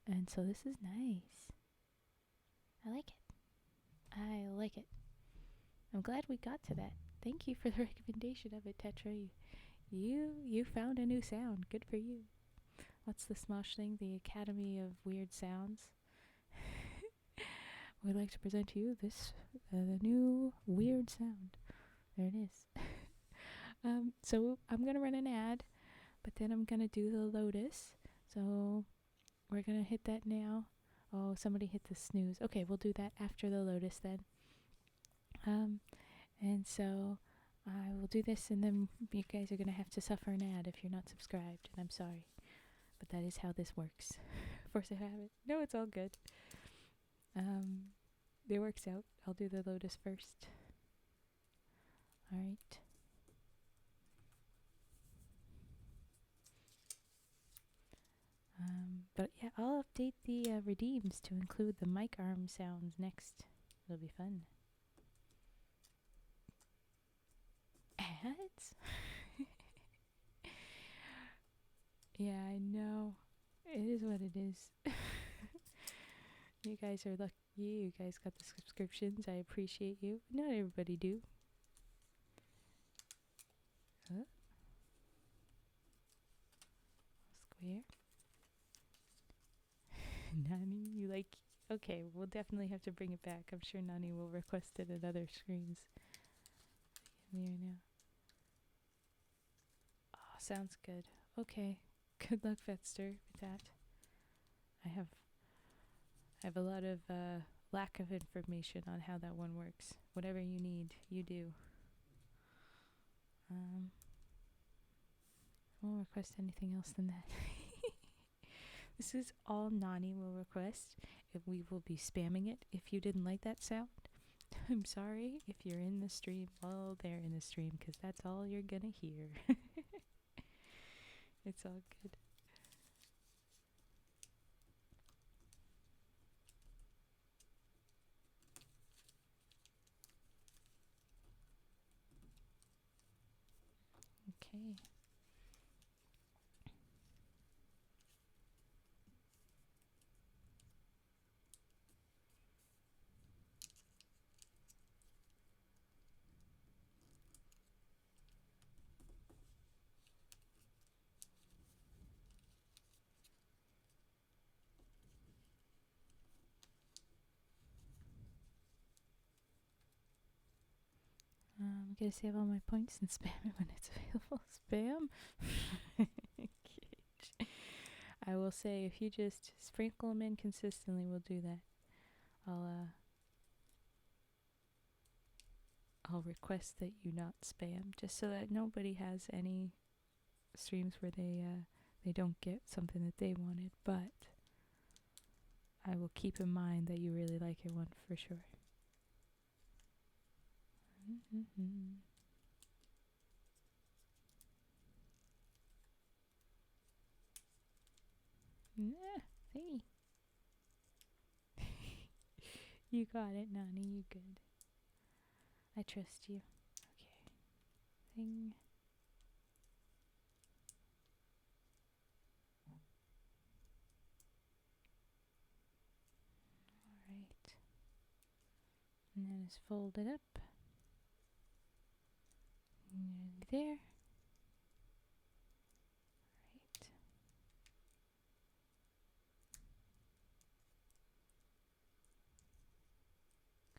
And so this is nice. I like it. I like it. I'm glad we got to that. Thank you for the recommendation of it, Tetra. You found a new sound. Good for you. What's the Smosh thing? The Academy of Weird Sounds. We'd like to present to you this the new weird sound. There it is. So I'm gonna run an ad, but then I'm gonna do the Lotus. So we're gonna hit that now. Oh, somebody hit the snooze. Okay, we'll do that after the Lotus then. And so I will do this, and then you guys are gonna have to suffer an ad if you're not subscribed, and I'm sorry, but that is how this works. Force of habit. No, it's all good. It works out. I'll do the Lotus first. All right. But yeah, I'll update the redeems to include the mic arm sounds next. It'll be fun. Ads? Yeah, I know. It is what it is. You guys are lucky. You guys got the subscriptions. I appreciate you. Not everybody do. Square. Nani, you like... Okay, we'll definitely have to bring it back. I'm sure Nani will request it at other screens. Give me right now. Oh, sounds good. Okay. Good luck, Vetster, with that. I have a lot of lack of information on how that one works. Whatever you need, you do. Won't request anything else than that. This is all Nani will request. If we will be spamming it. If you didn't like that sound, I'm sorry. If you're in the stream, well, they're in the stream, because that's all you're gonna hear. It's all good. Okay. I'm gonna save all my points and spam it when it's available. Spam? I will say, if you just sprinkle them in consistently, we'll do that. I'll request that you not spam, just so that nobody has any streams where they don't get something that they wanted. But I will keep in mind that you really like it one for sure. See. You got it, Nani. You good. I trust you. Okay. Thing. Alright. And then it's folded up. Nearly there. Right.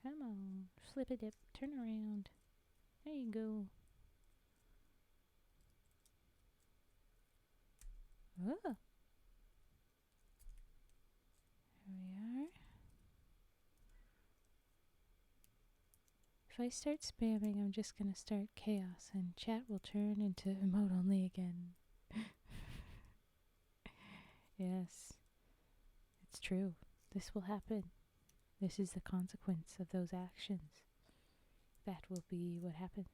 Come on. Flip a dip. Turn around. There you go. Oh. There we are. If I start spamming, I'm just gonna start chaos, and chat will turn into emote only again. Yes. It's true. This will happen. This is the consequence of those actions. that will be what happens.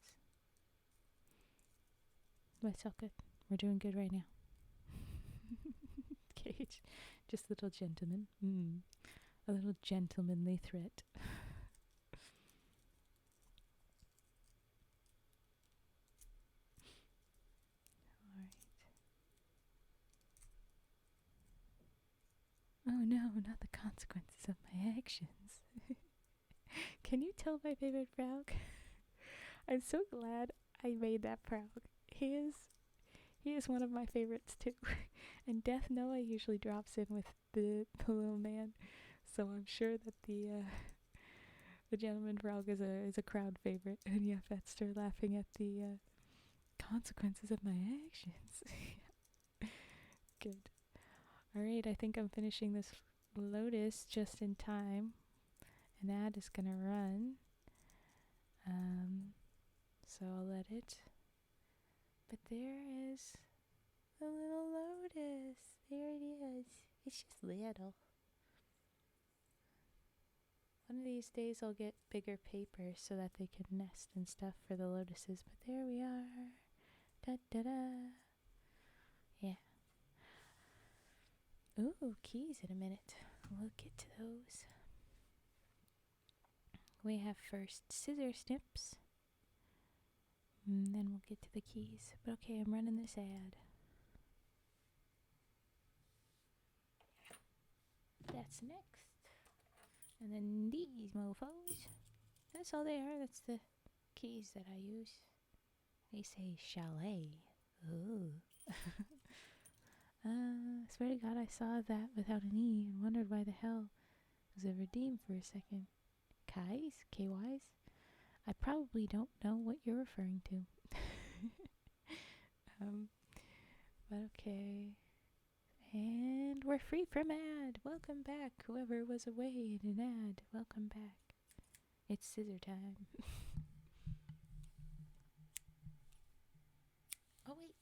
But it's all good. We're doing good right now. Cage. Just little gentleman. A little gentlemanly threat. Alright. Oh no, not the consequences of my actions. Can you tell my favorite frog? I'm so glad I made that frog. He is one of my favorites too. And Death Noah usually drops in with the little man. So I'm sure that the gentleman frog is a crowd favorite. And yeah, Fetster laughing at the consequences of my actions. Good. Alright, I think I'm finishing this lotus just in time. An ad is gonna run. So I'll let it. But there is the little lotus. There it is. It's just little. One of these days I'll get bigger paper so that they can nest and stuff for the lotuses. But there we are. Da da da. Yeah. Ooh, keys in a minute. We'll get to those. We have first scissor snips. And then we'll get to the keys. But okay, I'm running this ad. That's next. And then these mofos. That's all they are. That's the keys that I use. They say chalet. Ooh. Swear to God I saw that without an E and wondered why the hell was it redeemed for a second. Kais? KYs? I probably don't know what you're referring to. But okay. And we're free from ad. Welcome back. Whoever was away in an ad, welcome back. It's scissor time. Oh, wait.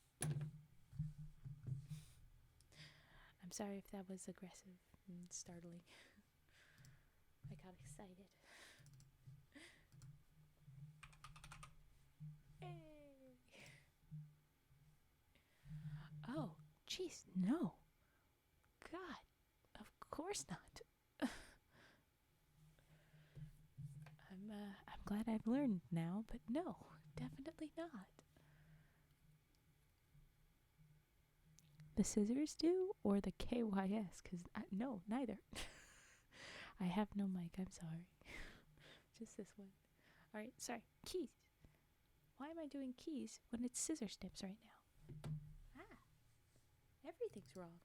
I'm sorry if that was aggressive and startling. I got excited. Hey. Oh, jeez, no. God, of course not. I'm glad I've learned now, but no, definitely not. The scissors do, or the KYS? Because no, neither. I have no mic. I'm sorry. Just this one. All right, sorry. Keys. Why am I doing keys when it's scissor snips right now? Everything's wrong.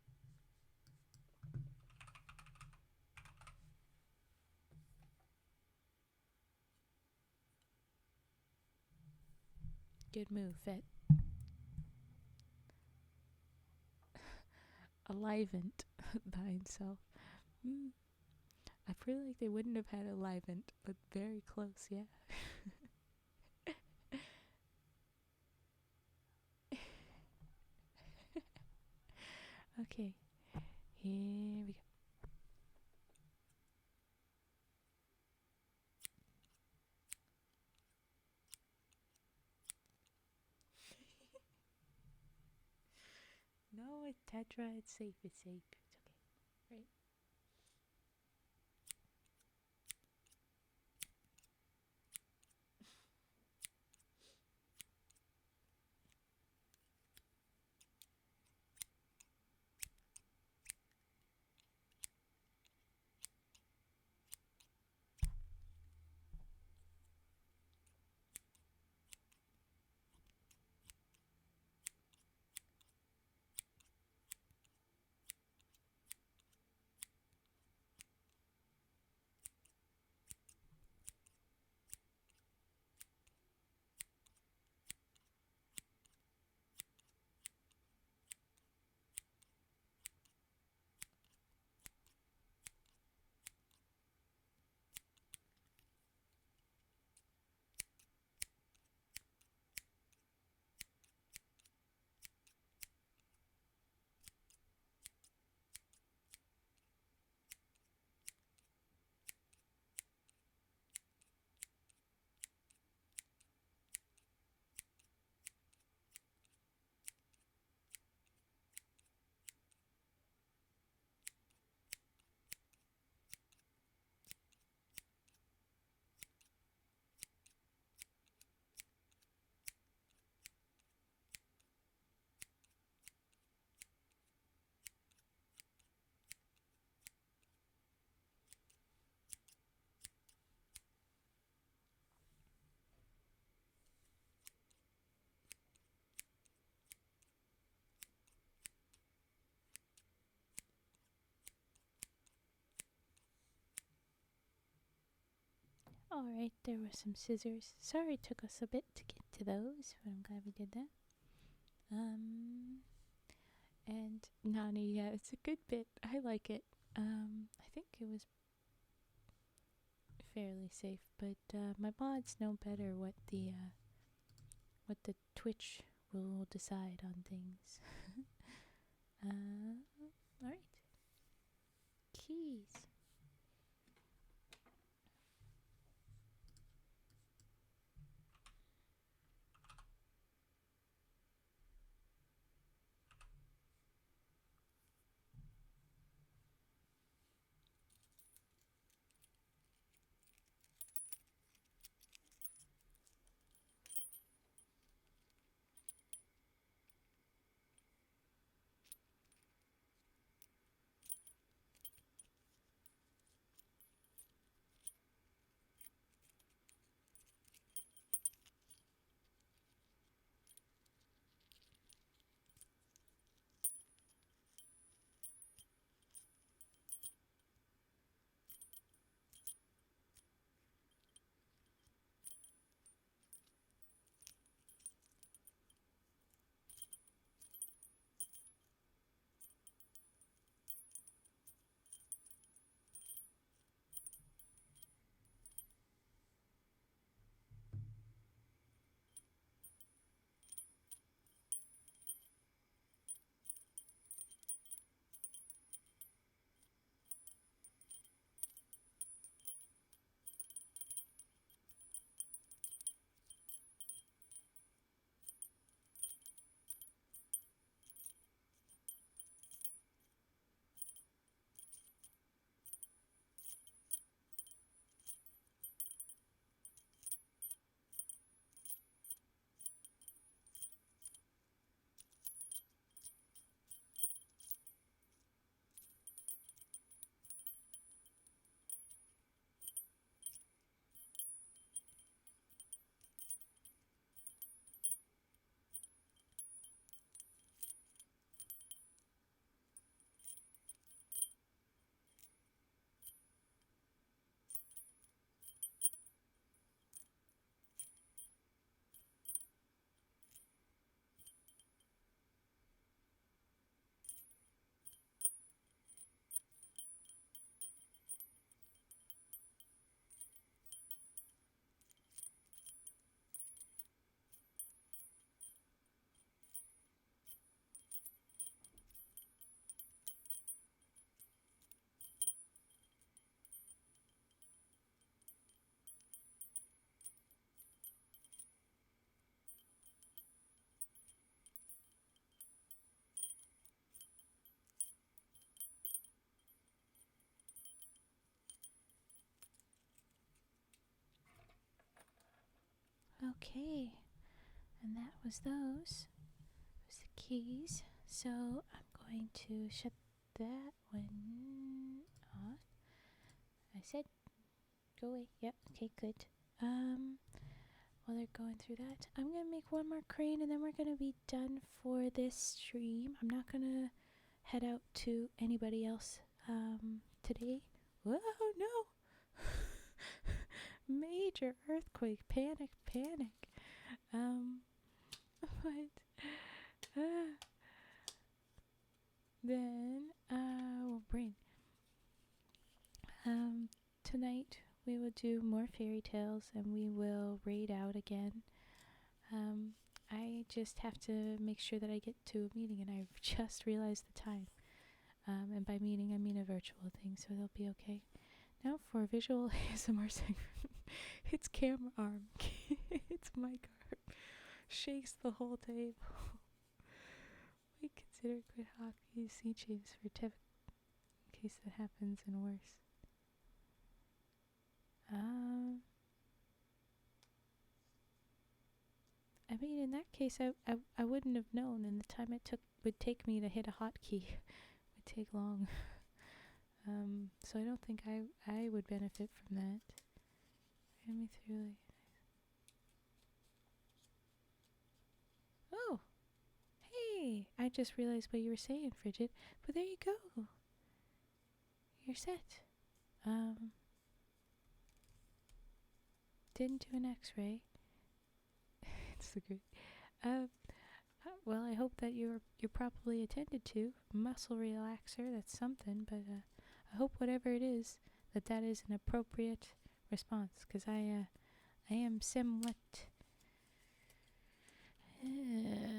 Good move, Fet. Alivant thine self. I feel like they wouldn't have had Alivant, but very close, yeah. Okay, here we go. No, it's Tetra, it's safe, it's safe. It's okay, right? Alright, there were some scissors. Sorry it took us a bit to get to those, but I'm glad we did that. And Nani, yeah, it's a good bit. I like it. I think it was fairly safe, but my mods know better what the Twitch will decide on things. Alright. Keys. Okay, and that was those. It was the keys. So I'm going to shut that one off. I said go away. Yep, okay, good. While they're going through that, I'm gonna make one more crane and then we're gonna be done for this stream. I'm not gonna head out to anybody else today. Whoa, no! Major earthquake, panic, panic. But then well, brain. Tonight we will do more fairy tales and we will raid out again. I just have to make sure that I get to a meeting, and I've just realized the time. And by meeting, I mean a virtual thing, so it'll be okay. Now for visual ASMR segment. It's camera arm. It's mic arm. Shakes the whole table. We consider good hockey sea changes for Tev in case that happens and worse. I mean, in that case, I wouldn't have known, and the time it would take me to hit a hotkey would take long. So I don't think I would benefit from that. Ran me through like. Oh, hey! I just realized what you were saying, Frigid. But there you go. You're set. didn't do an x-ray. It's so good. Uh, well, I hope that you're properly attended to. Muscle relaxer, that's something, but I hope whatever it is, that is an appropriate response, because I am somewhat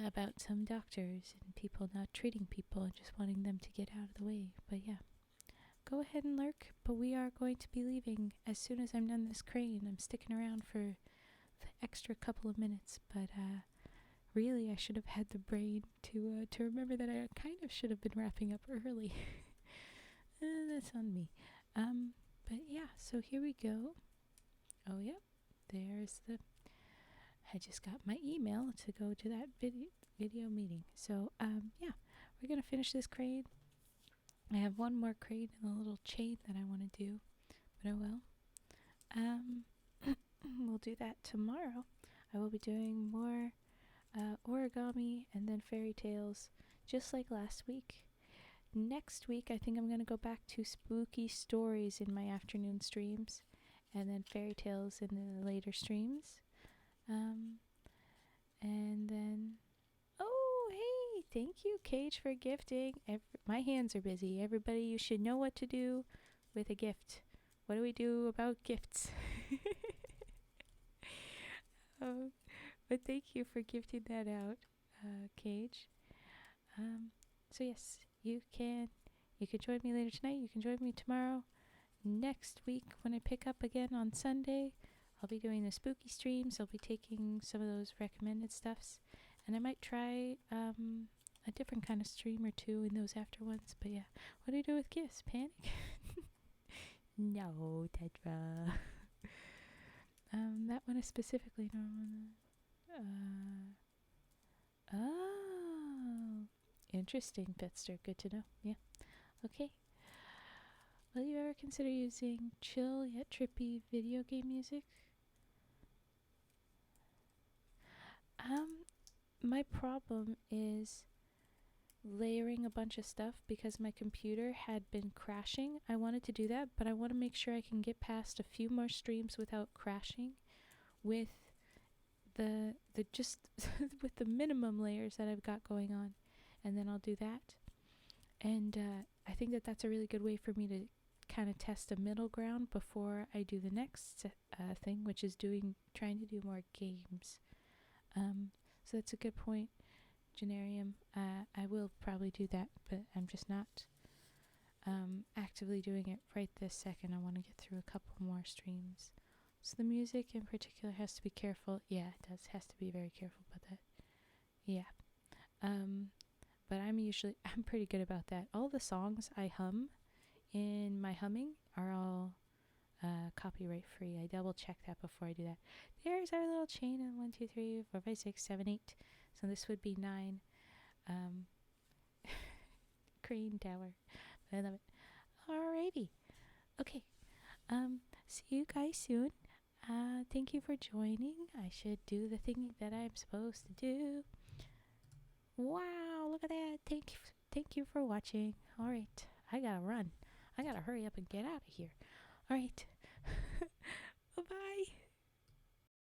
about some doctors and people not treating people and just wanting them to get out of the way. But yeah, go ahead and lurk, but we are going to be leaving as soon as I'm done this crane. I'm sticking around for the extra couple of minutes, but really I should have had the brain to remember that I kind of should have been wrapping up early. That's on me. But yeah, so here we go. Oh yep, there's the, I just got my email to go to that video meeting. So yeah, we're gonna finish this crane. I have one more crane in the little chain that I want to do, but oh well. We'll do that tomorrow. I will be doing more origami and then fairy tales, just like last week. Next week, I think I'm going to go back to spooky stories in my afternoon streams, and then fairy tales in the later streams. And then, oh, hey, thank you, Cage, for gifting. My hands are busy. Everybody, you should know what to do with a gift. What do we do about gifts? But thank you for gifting that out, Cage. So yes, you can join me later tonight. You can join me tomorrow. Next week, when I pick up again on Sunday, I'll be doing the spooky streams. I'll be taking some of those recommended stuffs, and I might try a different kind of stream or two in those after ones. But yeah, what do you do with gifts? Panic? No, Tetra. That one is specifically normal. Oh, interesting, Petster. Good to know. Yeah. Okay. Will you ever consider using chill yet trippy video game music? My problem is layering a bunch of stuff because my computer had been crashing. I wanted to do that, but I want to make sure I can get past a few more streams without crashing with the just with the minimum layers that I've got going on, and then I'll do that. And I think that that's a really good way for me to kind of test a middle ground before I do the next thing, which is trying to do more games. So that's a good point, Generium. I will probably do that, but I'm just not actively doing it right this second. I want to get through a couple more streams. So the music in particular has to be careful. Yeah, it does. Has to be very careful about that. Yeah. But I'm pretty good about that. All the songs I hum in my humming are all copyright free. I double check that before I do that. There's our little chain of 1, 2, 3, 4, 5, 6, 7, 8. So this would be 9. Crane tower. I love it. Alrighty. Okay. See you guys soon. Thank you for joining. I should do the thing that I'm supposed to do. Wow, look at that. Thank you for watching. Alright, I gotta run. I gotta hurry up and get out of here. Alright,